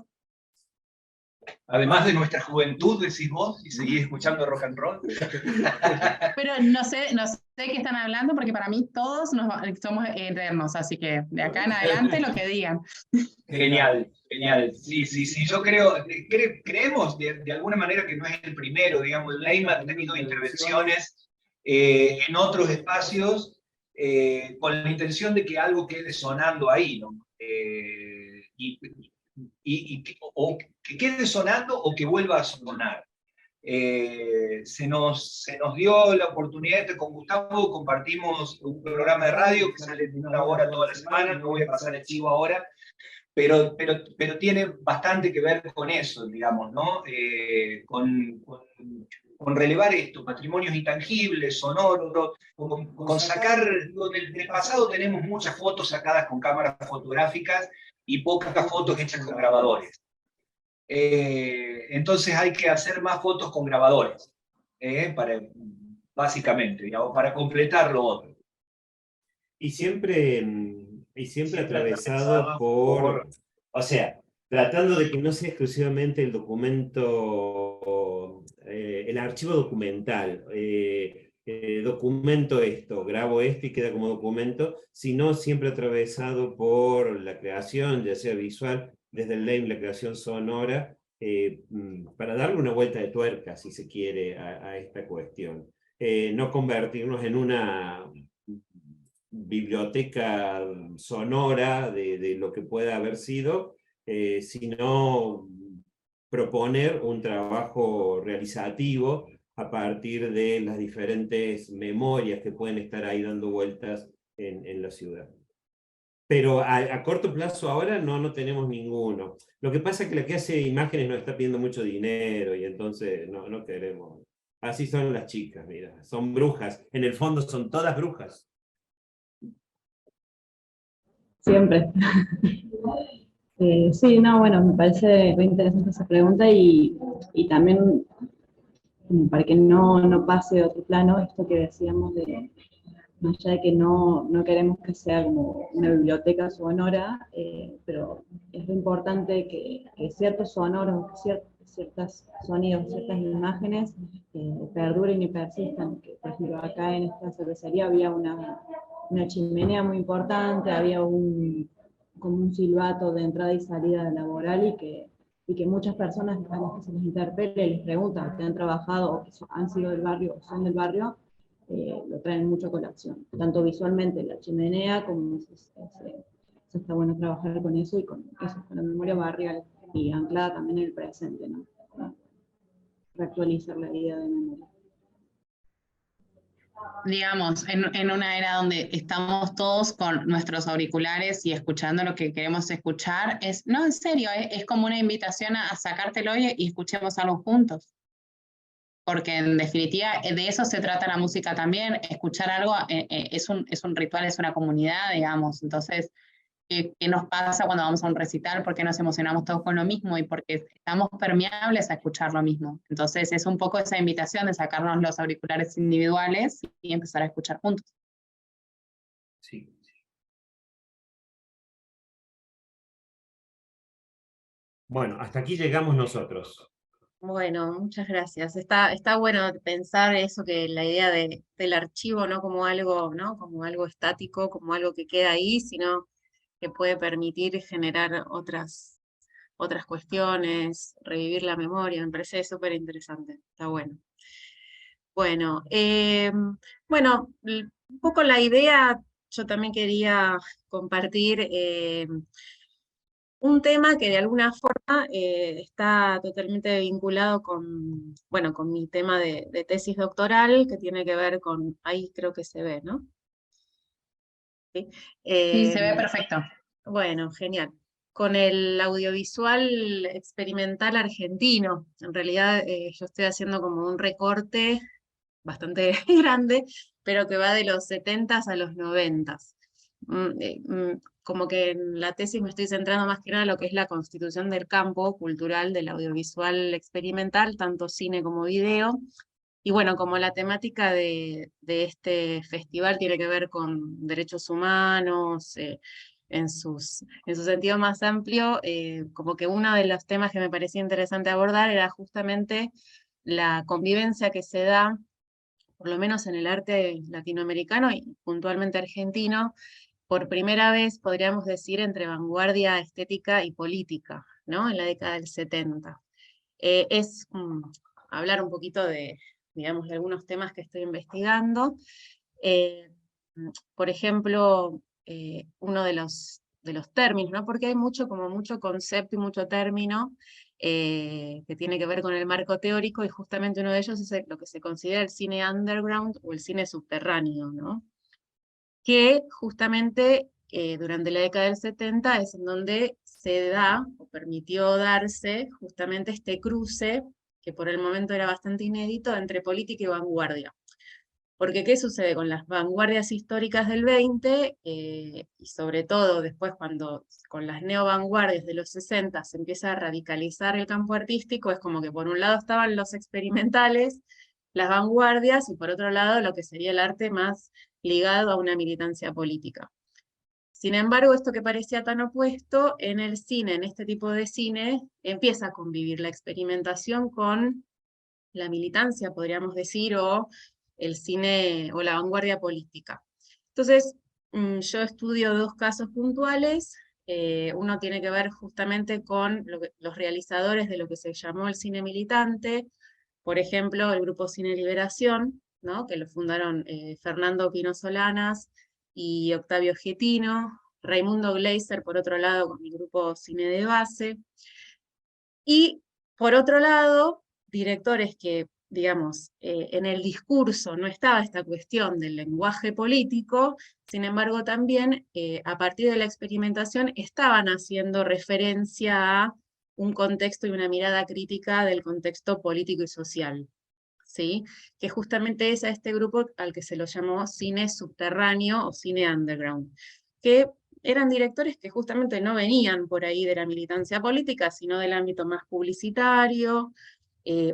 Además de nuestra juventud, decís vos, y seguís escuchando rock and roll. Pero no sé qué están hablando, porque para mí todos somos eternos, así que de acá en adelante lo que digan. Genial, genial. Sí, yo creemos de alguna manera que no es el primero, digamos, el LEM ha tenido intervenciones en otros espacios con la intención de que algo quede sonando ahí, ¿no? O que quede sonando o que vuelva a sonar. Se nos dio la oportunidad con Gustavo, compartimos un programa de radio que sale de 1 hora toda la semana, no voy a pasar el chivo ahora, pero tiene bastante que ver con eso, digamos, ¿no? Con relevar esto, patrimonios intangibles, sonoros, con sacar, del pasado tenemos muchas fotos sacadas con cámaras fotográficas y pocas fotos hechas con grabadores. Entonces hay que hacer más fotos con grabadores, básicamente, digamos, para completar lo otro. Y siempre atravesado por, o sea, tratando de que no sea exclusivamente el documento, el archivo documental, documento esto, grabo esto y queda como documento, sino siempre atravesado por la creación, ya sea visual, desde el LEM, la creación sonora, para darle una vuelta de tuerca, si se quiere, a esta cuestión. No convertirnos en una biblioteca sonora de lo que pueda haber sido, sino proponer un trabajo realizativo a partir de las diferentes memorias que pueden estar ahí dando vueltas en la ciudad. Pero a corto plazo ahora no tenemos ninguno. Lo que pasa es que la que hace imágenes nos está pidiendo mucho dinero y entonces no queremos. Así son las chicas, mira, son brujas. En el fondo son todas brujas. Siempre. Sí, no, bueno, me parece muy interesante esa pregunta y también para que no pase a otro plano, esto que decíamos de, más allá de que no queremos que sea como una biblioteca sonora, pero es importante que ciertos sonoros, ciertos sonidos, ciertas imágenes perduren y persistan. Que, por ejemplo, acá en esta cervecería había una chimenea muy importante, había como un silbato de entrada y salida laboral y que y que muchas personas a las que se les interpele les preguntan que han trabajado o que han sido del barrio o son del barrio, lo traen mucho a colación, tanto visualmente la chimenea como está bueno trabajar con eso y con eso, con la memoria barrial y anclada también en el presente, ¿no? Reactualizar la idea de memoria. Digamos, en una era donde estamos todos con nuestros auriculares y escuchando lo que queremos escuchar, no, en serio, es como una invitación a sacártelo y escuchemos algo juntos. Porque en definitiva de eso se trata la música también, escuchar algo es un ritual, es una comunidad, digamos. Entonces, ¿qué nos pasa cuando vamos a un recital? ¿Por qué nos emocionamos todos con lo mismo? Y porque estamos permeables a escuchar lo mismo. Entonces es un poco esa invitación de sacarnos los auriculares individuales y empezar a escuchar juntos. Sí. Bueno, hasta aquí llegamos nosotros. Bueno, muchas gracias. Está bueno pensar eso, que la idea del archivo no como algo, ¿no? Como algo estático, como algo que queda ahí, sino que puede permitir generar otras cuestiones, revivir la memoria. Me parece súper interesante. Está bueno. Bueno, un poco la idea, yo también quería compartir un tema que de alguna forma está totalmente vinculado con, bueno, con mi tema de tesis doctoral, que tiene que ver con, ahí creo que se ve, ¿no? Sí, Sí, se ve perfecto. bueno, genial. Con el audiovisual experimental argentino. En realidad yo estoy haciendo como un recorte bastante grande, pero que va de los 70s a los 90s. Como que en la tesis me estoy centrando más que nada en lo que es la constitución del campo cultural del audiovisual experimental, tanto cine como video. Y bueno, como la temática de este festival tiene que ver con derechos humanos, en su sentido más amplio, como que uno de los temas que me parecía interesante abordar era justamente la convivencia que se da, por lo menos en el arte latinoamericano y puntualmente argentino, por primera vez, podríamos decir, entre vanguardia estética y política, ¿no? En la década del 70. Es hablar un poquito de, digamos, de algunos temas que estoy investigando. Eh, por ejemplo, uno de los términos, ¿no? Porque hay mucho concepto y mucho término que tiene que ver con el marco teórico, y justamente uno de ellos es lo que se considera el cine underground o el cine subterráneo, ¿no? Que justamente durante la década del 70 es en donde se da, o permitió darse, justamente este cruce, que por el momento era bastante inédito, entre política y vanguardia. Porque ¿qué sucede con las vanguardias históricas del 20, y sobre todo después cuando con las neovanguardias de los 60 se empieza a radicalizar el campo artístico? Es como que por un lado estaban los experimentales, las vanguardias, y por otro lado lo que sería el arte más ligado a una militancia política. Sin embargo, esto que parecía tan opuesto, en el cine, en este tipo de cine, empieza a convivir la experimentación con la militancia, podríamos decir, o el cine o la vanguardia política. Entonces, yo estudio dos casos puntuales. Uno tiene que ver justamente con los realizadores de lo que se llamó el cine militante, por ejemplo, el grupo Cine Liberación, ¿no? Que lo fundaron Fernando Pino Solanas y Octavio Getino, Raimundo Gleiser, por otro lado, con el grupo Cine de Base, y por otro lado, directores que, digamos, en el discurso no estaba esta cuestión del lenguaje político, sin embargo también a partir de la experimentación estaban haciendo referencia a un contexto y una mirada crítica del contexto político y social, ¿sí? Que justamente es a este grupo al que se lo llamó cine subterráneo o cine underground, que eran directores que justamente no venían por ahí de la militancia política, sino del ámbito más publicitario,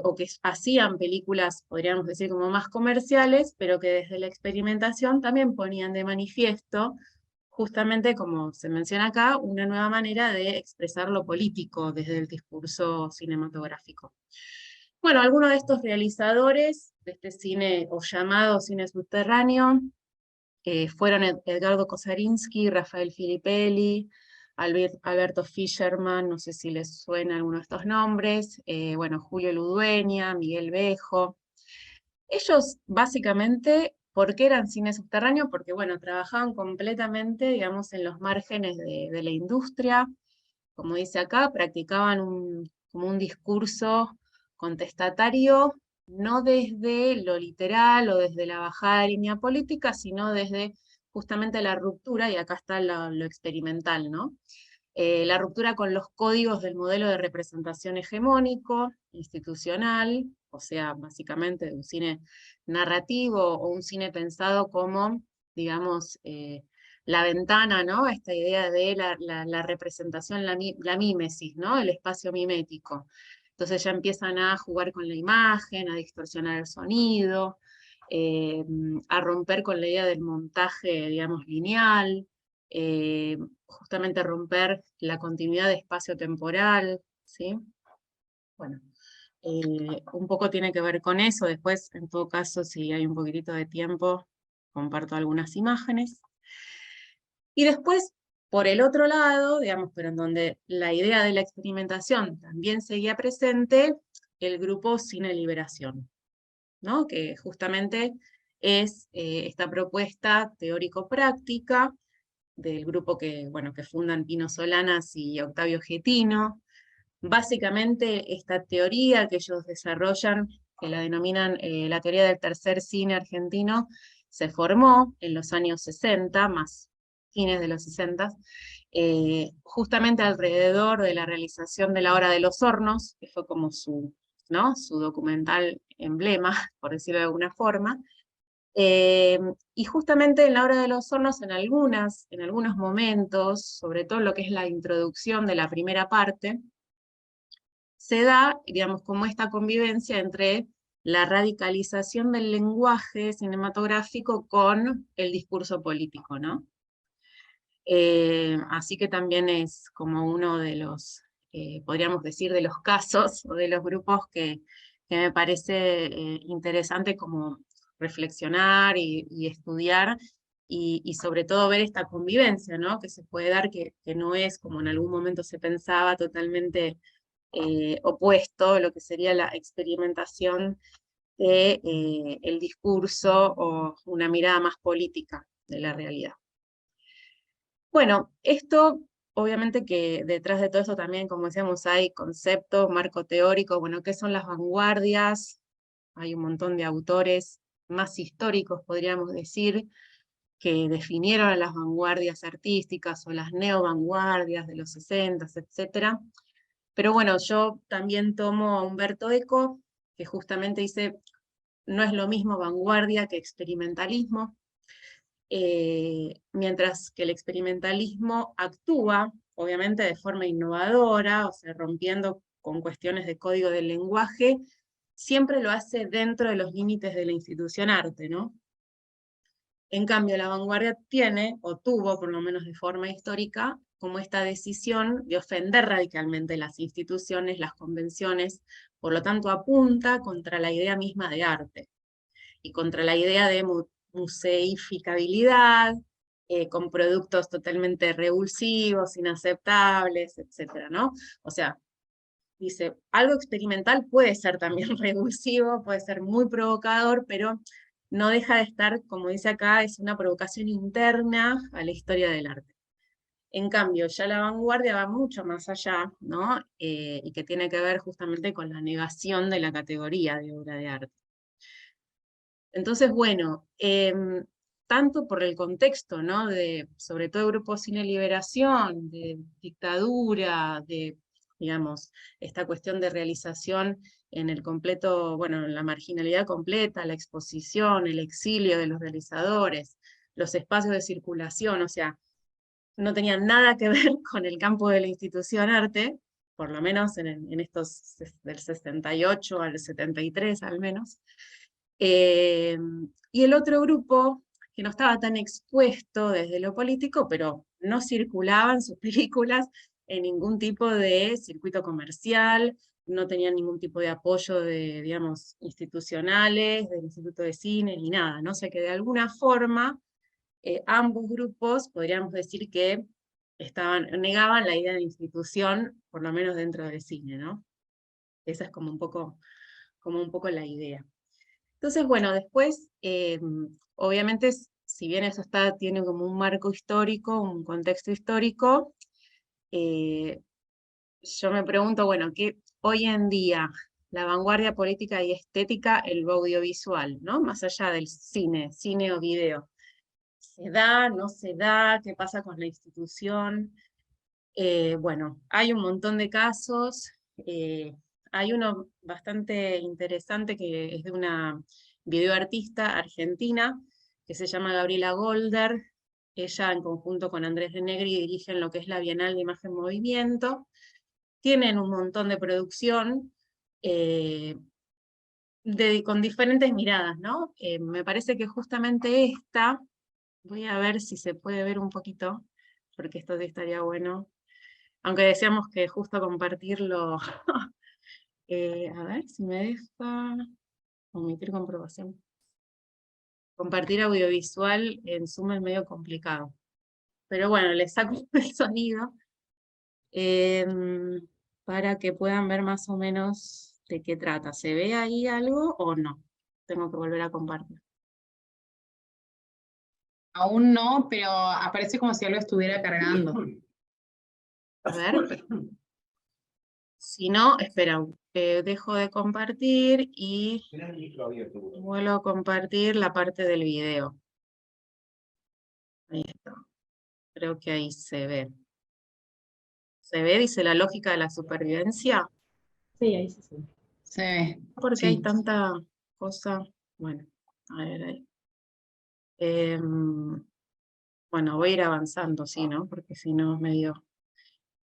o que hacían películas, podríamos decir, como más comerciales, pero que desde la experimentación también ponían de manifiesto, justamente como se menciona acá, una nueva manera de expresar lo político desde el discurso cinematográfico. Bueno, algunos de estos realizadores de este cine, o llamado cine subterráneo, fueron Edgardo Kosarinsky, Rafael Filippelli, Alberto Fischerman, no sé si les suena alguno de estos nombres, bueno, Julio Ludueña, Miguel Bejo. Ellos básicamente, ¿por qué eran cine subterráneo? Porque bueno, trabajaban completamente, digamos, en los márgenes de la industria, como dice acá, practicaban como un discurso contestatario, no desde lo literal o desde la bajada de línea política, sino desde justamente la ruptura, y acá está lo experimental, ¿no? La ruptura con los códigos del modelo de representación hegemónico, institucional, o sea, básicamente de un cine narrativo o un cine pensado como, digamos, la ventana, ¿no? Esta idea de la representación, la mímesis, ¿no? El espacio mimético. Entonces ya empiezan a jugar con la imagen, a distorsionar el sonido, a romper con la idea del montaje, digamos, lineal, justamente romper la continuidad de espacio-temporal, ¿sí? Bueno, un poco tiene que ver con eso. Después, en todo caso, si hay un poquitito de tiempo, comparto algunas imágenes. Y después, por el otro lado, digamos, pero en donde la idea de la experimentación también seguía presente, el grupo Cine Liberación, ¿no? Que justamente es esta propuesta teórico-práctica del grupo que, bueno, que fundan Pino Solanas y Octavio Getino. Básicamente esta teoría que ellos desarrollan, que la denominan la teoría del tercer cine argentino, se formó en los años 60, más fines de los 60, justamente alrededor de la realización de La Hora de los Hornos, que fue como su, ¿no? Su documental emblema, por decirlo de alguna forma. Y justamente en La Hora de los Hornos, en algunos momentos, sobre todo lo que es la introducción de la primera parte, se da, digamos, como esta convivencia entre la radicalización del lenguaje cinematográfico con el discurso político, ¿no? Así que también es como uno de los, podríamos decir, de los casos o de los grupos que me parece interesante como reflexionar y estudiar, y sobre todo ver esta convivencia, ¿no? Que se puede dar, que no es, como en algún momento se pensaba, totalmente opuesto, lo que sería la experimentación de el discurso o una mirada más política de la realidad. Bueno, esto, obviamente que detrás de todo esto también, como decíamos, hay conceptos, marco teórico, bueno, ¿qué son las vanguardias? Hay un montón de autores más históricos, podríamos decir, que definieron a las vanguardias artísticas o las neovanguardias de los 60, etc. Pero bueno, yo también tomo a Umberto Eco, que justamente dice, no es lo mismo vanguardia que experimentalismo. Mientras que el experimentalismo actúa, obviamente de forma innovadora, o sea, rompiendo con cuestiones de código del lenguaje, siempre lo hace dentro de los límites de la institución arte, ¿no? En cambio, la vanguardia tiene, o tuvo, por lo menos de forma histórica, como esta decisión de ofender radicalmente las instituciones, las convenciones, por lo tanto apunta contra la idea misma de arte, y contra la idea de museificabilidad, con productos totalmente revulsivos, inaceptables, etc., ¿no? O sea, dice, algo experimental puede ser también revulsivo, puede ser muy provocador, pero no deja de estar, como dice acá, es una provocación interna a la historia del arte. En cambio, ya la vanguardia va mucho más allá, ¿no? Y que tiene que ver justamente con la negación de la categoría de obra de arte. Entonces, bueno, tanto por el contexto, ¿no? Sobre todo el Grupo Cine Liberación, de dictadura, de, digamos, esta cuestión de realización en el completo, bueno, en la marginalidad completa, la exposición, el exilio de los realizadores, los espacios de circulación, o sea, no tenían nada que ver con el campo de la institución arte, por lo menos en estos del 68 al 73 al menos. Y el otro grupo, que no estaba tan expuesto desde lo político, pero no circulaban sus películas en ningún tipo de circuito comercial, no tenían ningún tipo de apoyo de, digamos, institucionales, del Instituto de Cine, ni nada, ¿no? O sea que de alguna forma ambos grupos podríamos decir que negaban la idea de institución, por lo menos dentro del cine, ¿no? Esa es como un poco la idea. Entonces, bueno, después, obviamente, si bien eso tiene como un marco histórico, un contexto histórico, yo me pregunto, bueno, ¿qué hoy en día la vanguardia política y estética, el audiovisual, ¿no? Más allá del cine o video? ¿Se da, no se da? ¿Qué pasa con la institución? Bueno, hay un montón de casos. Hay uno bastante interesante que es de una videoartista argentina que se llama Gabriela Golder. Ella, en conjunto con Andrés de Negri, dirigen lo que es la Bienal de Imagen Movimiento. Tienen un montón de producción con diferentes miradas, ¿no? Me parece que justamente esta, voy a ver si se puede ver un poquito, porque esto sí estaría bueno. Aunque decíamos que justo compartirlo, a ver si me deja omitir comprobación. Compartir audiovisual en Zoom es medio complicado. Pero bueno, les saco el sonido para que puedan ver más o menos de qué trata. ¿Se ve ahí algo o no? Tengo que volver a compartir. Aún no, pero aparece como si algo estuviera cargando. A ver. Si no, espera, dejo de compartir y vuelvo a compartir la parte del video. Ahí está. Creo que ahí se ve. ¿Se ve? Dice la lógica de la supervivencia. Sí, ahí sí. Se ve. ¿Por qué Sí. hay tanta cosa? Bueno, a ver ahí. Bueno, voy a ir avanzando, sí, ¿no? Porque si no, medio...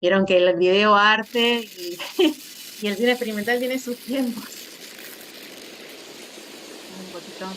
Vieron que el video arte y, y el cine experimental tiene sus tiempos. Un poquito.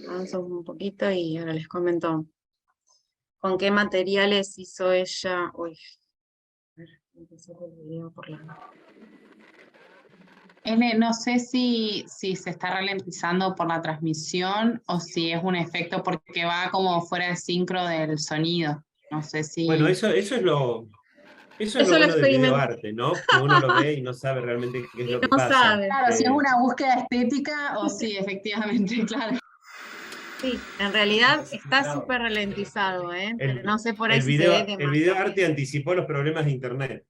Avanzo un poquito y ahora les comento con qué materiales hizo ella. Uy, a ver, empecé el video por la... No sé si se está ralentizando por la transmisión o si es un efecto porque va como fuera de sincro del sonido. No sé si... Bueno, eso es lo Eso lo bueno del experimenté. videoarte, ¿no? Que uno lo ve y no sabe realmente qué es lo que No pasa. sabe. Claro, si es una búsqueda estética o si efectivamente, claro. Sí, en realidad está súper ralentizado, pero no sé por ahí si se ve El demasiado. videoarte anticipó los problemas de internet.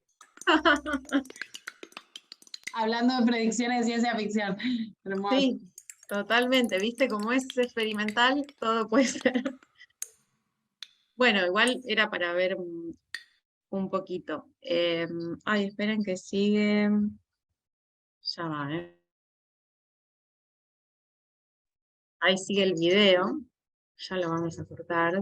Hablando de predicciones de ciencia ficción. Hermoso. Sí, totalmente, ¿viste? Como es experimental, todo puede ser. Bueno, igual era para ver un poquito. Ay, esperen que sigue. Ya va, Ahí sigue el video. Ya lo vamos a cortar.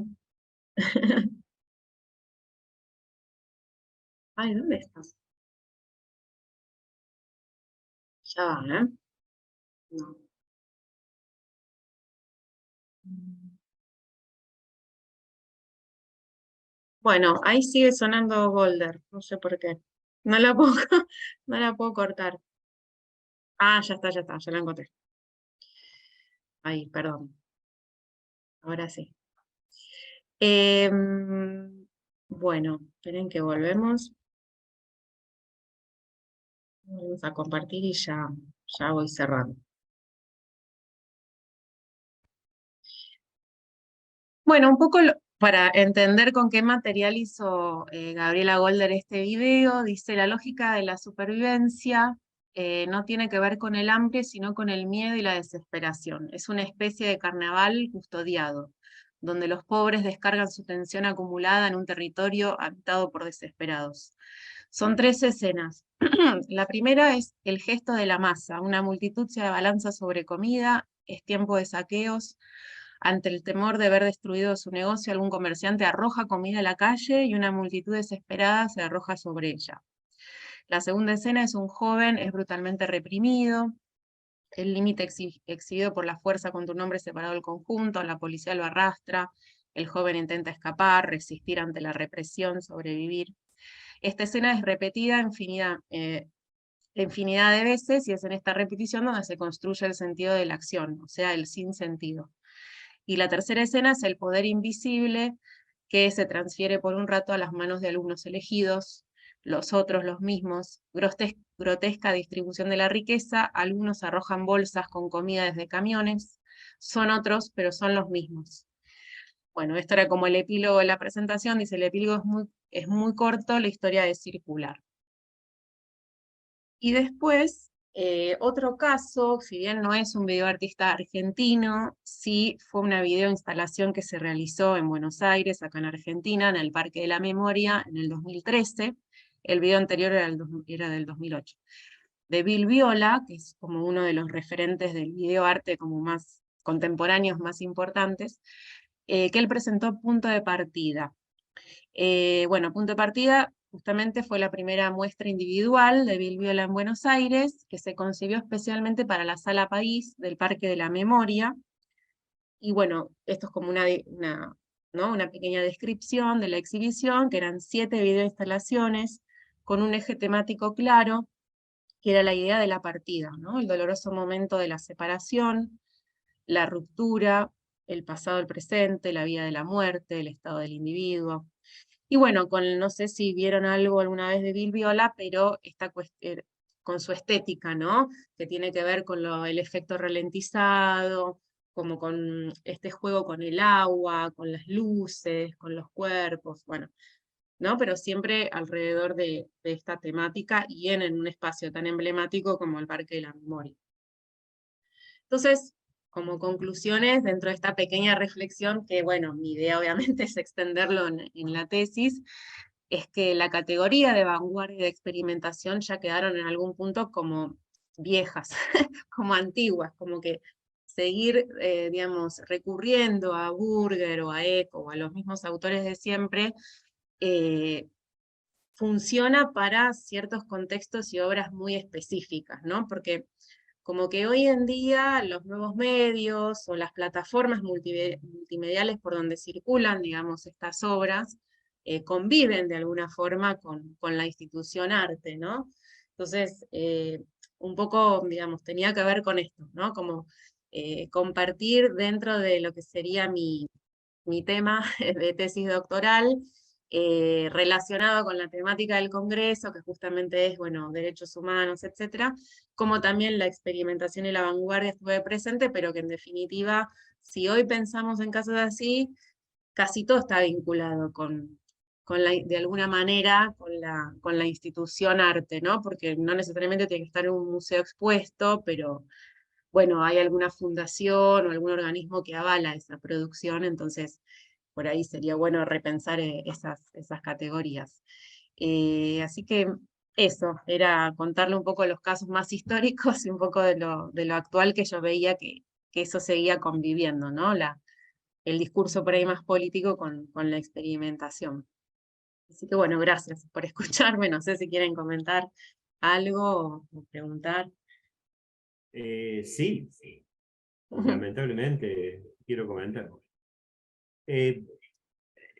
Ay, ¿dónde está? Ya va, No. Bueno, ahí sigue sonando Golder, no sé por qué. No la puedo, no la puedo cortar. Ah, ya está, ya la encontré. Ahí, perdón. Ahora sí. Bueno, esperen que volvemos. Vamos a compartir y ya voy cerrando. Bueno, un poco para entender con qué material hizo Gabriela Golder este video, dice la lógica de la supervivencia no tiene que ver con el hambre, sino con el miedo y la desesperación. Es una especie de carnaval custodiado, donde los pobres descargan su tensión acumulada en un territorio habitado por desesperados. Son 3 escenas. La primera es el gesto de la masa. Una multitud se abalanza sobre comida, es tiempo de saqueos. Ante el temor de ver destruido su negocio, algún comerciante arroja comida a la calle y una multitud desesperada se arroja sobre ella. La segunda escena es un joven, es brutalmente reprimido, el límite exhibido por la fuerza contra un hombre separado del conjunto, la policía lo arrastra, el joven intenta escapar, resistir ante la represión, sobrevivir. Esta escena es repetida infinidad de veces, y es en esta repetición donde se construye el sentido de la acción, o sea, el sinsentido. Y la tercera escena es el poder invisible, que se transfiere por un rato a las manos de algunos elegidos, los otros los mismos, grotesca distribución de la riqueza, algunos arrojan bolsas con comida desde camiones, son otros, pero son los mismos. Bueno, esto era como el epílogo de la presentación, dice el epílogo es muy corto, la historia es circular. Y después, otro caso, si bien no es un videoartista argentino, sí fue una videoinstalación que se realizó en Buenos Aires, acá en Argentina, en el Parque de la Memoria, en el 2013. El video anterior era del 2008. De Bill Viola, que es como uno de los referentes del videoarte como más contemporáneos, más importantes, que él presentó Punto de Partida. Bueno, Punto de Partida justamente fue la primera muestra individual de Bill Viola en Buenos Aires, que se concibió especialmente para la Sala País del Parque de la Memoria. Y bueno, esto es como una pequeña descripción de la exhibición, que eran 7 videoinstalaciones con un eje temático claro, que era la idea de la partida, ¿no? El doloroso momento de la separación, la ruptura, el pasado, el presente, la vida de la muerte, el estado del individuo. Y bueno, no sé si vieron algo alguna vez de Bill Viola, pero con su estética, ¿no? Que tiene que ver con el efecto ralentizado, como con este juego con el agua, con las luces, con los cuerpos, bueno, ¿no? Pero siempre alrededor de esta temática y en un espacio tan emblemático como el Parque de la Memoria. Entonces, como conclusiones, dentro de esta pequeña reflexión, que bueno, mi idea obviamente es extenderlo en la tesis, es que la categoría de vanguardia y de experimentación ya quedaron en algún punto como viejas, como antiguas, como que seguir, digamos, recurriendo a Burger o a Eco o a los mismos autores de siempre, funciona para ciertos contextos y obras muy específicas, ¿no? Porque como que hoy en día los nuevos medios o las plataformas multimediales por donde circulan, digamos, estas obras, conviven de alguna forma con la institución arte, ¿no? Entonces, un poco, digamos, tenía que ver con esto, ¿no? Como compartir dentro de lo que sería mi tema de tesis doctoral, relacionado con la temática del Congreso, que justamente es, bueno, derechos humanos, etcétera, como también la experimentación y la vanguardia estuve presente, pero que en definitiva, si hoy pensamos en casos así, casi todo está vinculado de alguna manera con la institución arte, ¿no? Porque no necesariamente tiene que estar en un museo expuesto, pero bueno, hay alguna fundación o algún organismo que avala esa producción, entonces por ahí sería bueno repensar esas categorías. Así que eso, era contarle un poco los casos más históricos y un poco de lo actual que yo veía que eso seguía conviviendo, ¿no? El discurso por ahí más político con la experimentación. Así que bueno, gracias por escucharme, no sé si quieren comentar algo o preguntar. Sí, lamentablemente quiero comentar.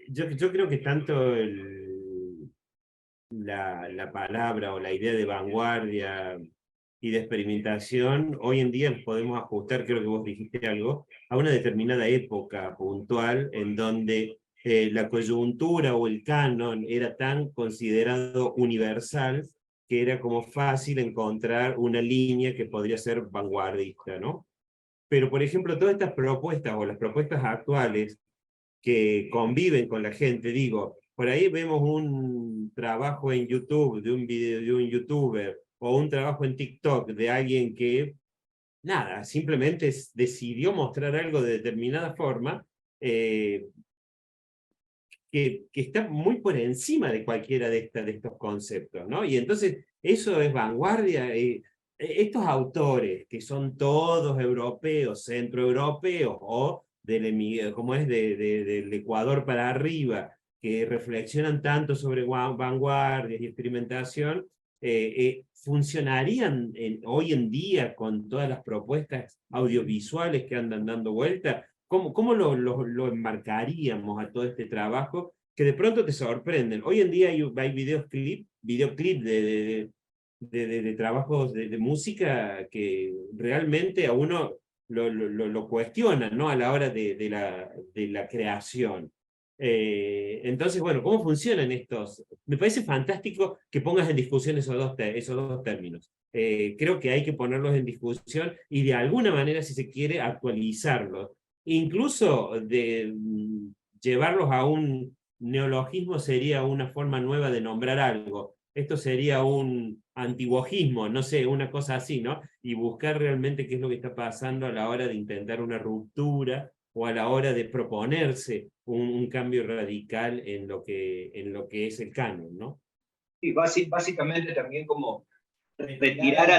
Yo creo que tanto la palabra o la idea de vanguardia y de experimentación, hoy en día podemos ajustar, creo que vos dijiste algo, a una determinada época puntual en donde la coyuntura o el canon era tan considerado universal que era como fácil encontrar una línea que podría ser vanguardista, ¿no? Pero, por ejemplo, todas estas propuestas o las propuestas actuales que conviven con la gente, digo, por ahí vemos un trabajo en YouTube de un youtuber o un trabajo en TikTok de alguien que, nada, simplemente decidió mostrar algo de determinada forma, que está muy por encima de cualquiera de estos conceptos, ¿no? Y entonces eso es vanguardia. Estos autores, que son todos europeos, centroeuropeos, o como es del Ecuador para arriba, que reflexionan tanto sobre vanguardias y experimentación, funcionarían hoy en día con todas las propuestas audiovisuales que andan dando vuelta. ¿Cómo lo enmarcaríamos a todo este trabajo que de pronto te sorprenden? Hoy en día hay videoclip de trabajos de música que realmente a uno lo cuestionan, ¿no? A la hora de la creación. Entonces, bueno, ¿cómo funcionan estos? Me parece fantástico que pongas en discusión esos dos términos. Creo que hay que ponerlos en discusión y de alguna manera, si se quiere, actualizarlos. Incluso llevarlos a un neologismo sería una forma nueva de nombrar algo. Esto sería un antiguojismo, no sé, una cosa así, ¿no? Y buscar realmente qué es lo que está pasando a la hora de intentar una ruptura o a la hora de proponerse un cambio radical en lo que es el canon, ¿no? Sí, básicamente también como retirar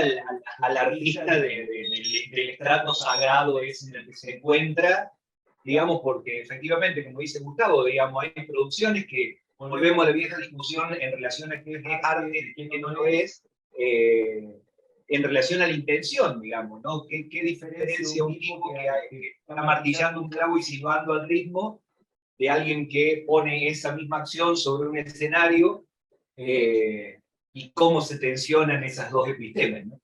al artista del estrato sagrado ese en el que se encuentra, digamos, porque efectivamente, como dice Gustavo, digamos, hay producciones que volvemos a la vieja discusión en relación a qué es arte y qué no lo es, en relación a la intención, digamos, ¿no? ¿Qué diferencia un tipo que está martillando un clavo y silbando al ritmo de alguien que pone esa misma acción sobre un escenario? Y cómo se tensionan esas dos epistemes, ¿no?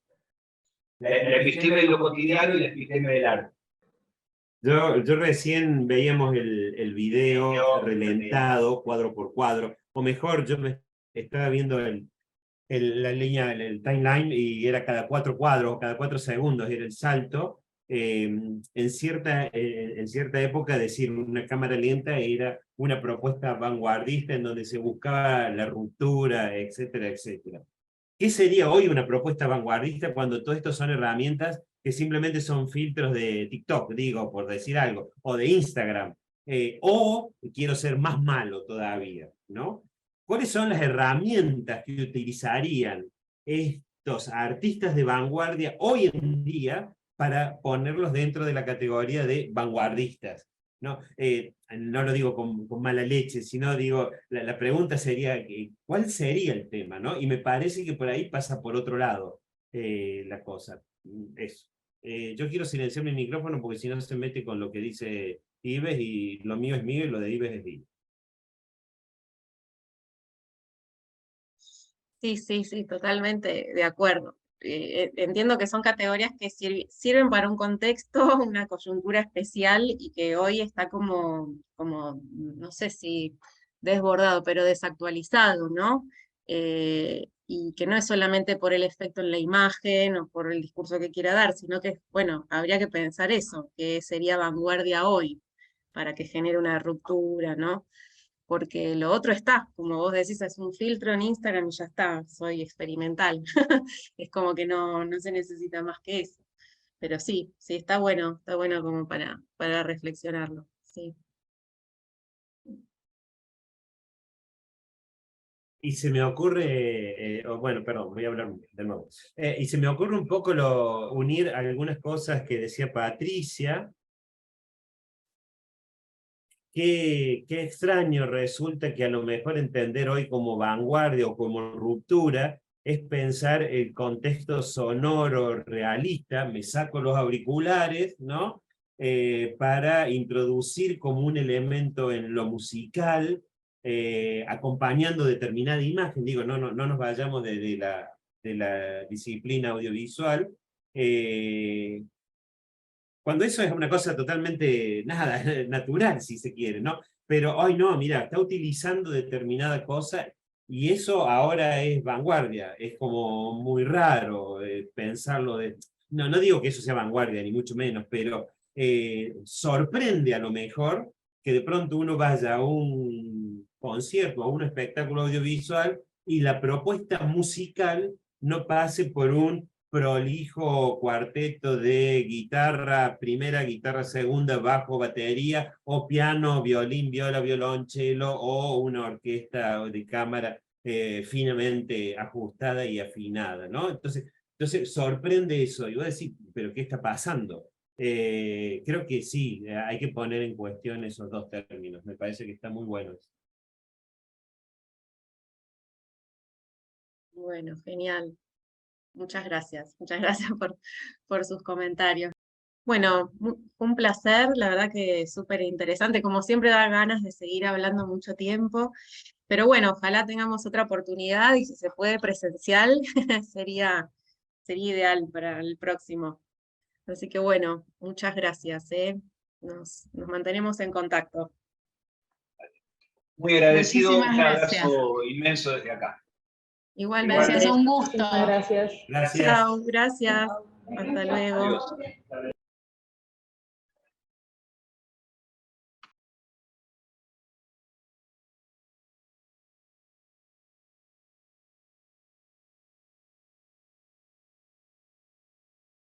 La episteme de lo cotidiano y la episteme del arte. Yo recién veíamos el video relentado, cuadro por cuadro, o mejor, yo me estaba viendo la línea, el timeline, y era cada 4 cuadros, cada 4 segundos era el salto. En cierta época, decir una cámara lenta era una propuesta vanguardista en donde se buscaba la ruptura, etcétera, etcétera. ¿Qué sería hoy una propuesta vanguardista cuando todo esto son herramientas que simplemente son filtros de TikTok, digo, por decir algo, o de Instagram? O, quiero ser más malo todavía, ¿no? ¿Cuáles son las herramientas que utilizarían estos artistas de vanguardia hoy en día para ponerlos dentro de la categoría de vanguardistas? No, no lo digo con mala leche, sino digo, la pregunta sería, ¿cuál sería el tema? ¿No? Y me parece que por ahí pasa por otro lado la cosa. Eso. Yo quiero silenciar mi micrófono porque si no se mete con lo que dice Ives, y lo mío es mío y lo de Ives es mío. Sí, totalmente de acuerdo. Entiendo que son categorías que sirven para un contexto, una coyuntura especial y que hoy está como no sé si desbordado, pero desactualizado, ¿no? Y que no es solamente por el efecto en la imagen o por el discurso que quiera dar, sino que, bueno, habría que pensar eso, que sería vanguardia hoy, para que genere una ruptura, ¿no? Porque lo otro está, como vos decís, es un filtro en Instagram y ya está, soy experimental. Es como que no se necesita más que eso. Pero sí, está bueno como para reflexionarlo. Sí. Y se me ocurre, bueno, perdón, voy a hablar de nuevo. Y se me ocurre un poco unir algunas cosas que decía Patricia. Qué extraño resulta que a lo mejor entender hoy como vanguardia o como ruptura es pensar el contexto sonoro realista. Me saco los auriculares, ¿no? Para introducir como un elemento en lo musical, acompañando determinada imagen. Digo, no nos vayamos de la disciplina audiovisual. Cuando eso es una cosa totalmente, nada, natural, si se quiere, ¿no? Pero hoy no, mira, está utilizando determinada cosa y eso ahora es vanguardia. Es como muy raro pensarlo de... No digo que eso sea vanguardia, ni mucho menos, pero sorprende a lo mejor que de pronto uno vaya a un concierto, a un espectáculo audiovisual y la propuesta musical no pase por un prolijo cuarteto de guitarra primera, guitarra segunda, bajo, batería, o piano, violín, viola, violonchelo, o una orquesta de cámara finamente ajustada y afinada, ¿no? Entonces sorprende eso, y voy a decir, ¿pero qué está pasando? Creo que sí, hay que poner en cuestión esos dos términos, me parece que está muy bueno eso. Bueno, genial. Muchas gracias por sus comentarios. Bueno, un placer, la verdad que súper interesante, como siempre da ganas de seguir hablando mucho tiempo, pero bueno, ojalá tengamos otra oportunidad y si se puede presencial, sería ideal para el próximo. Así que bueno, muchas gracias, ¿eh? Nos mantenemos en contacto. Muy agradecido, Muchísimas un gracias. abrazo inmenso desde acá. Igualmente. Gracias, un gusto. Gracias. Gracias. Chao, gracias. Hasta luego. Adiós.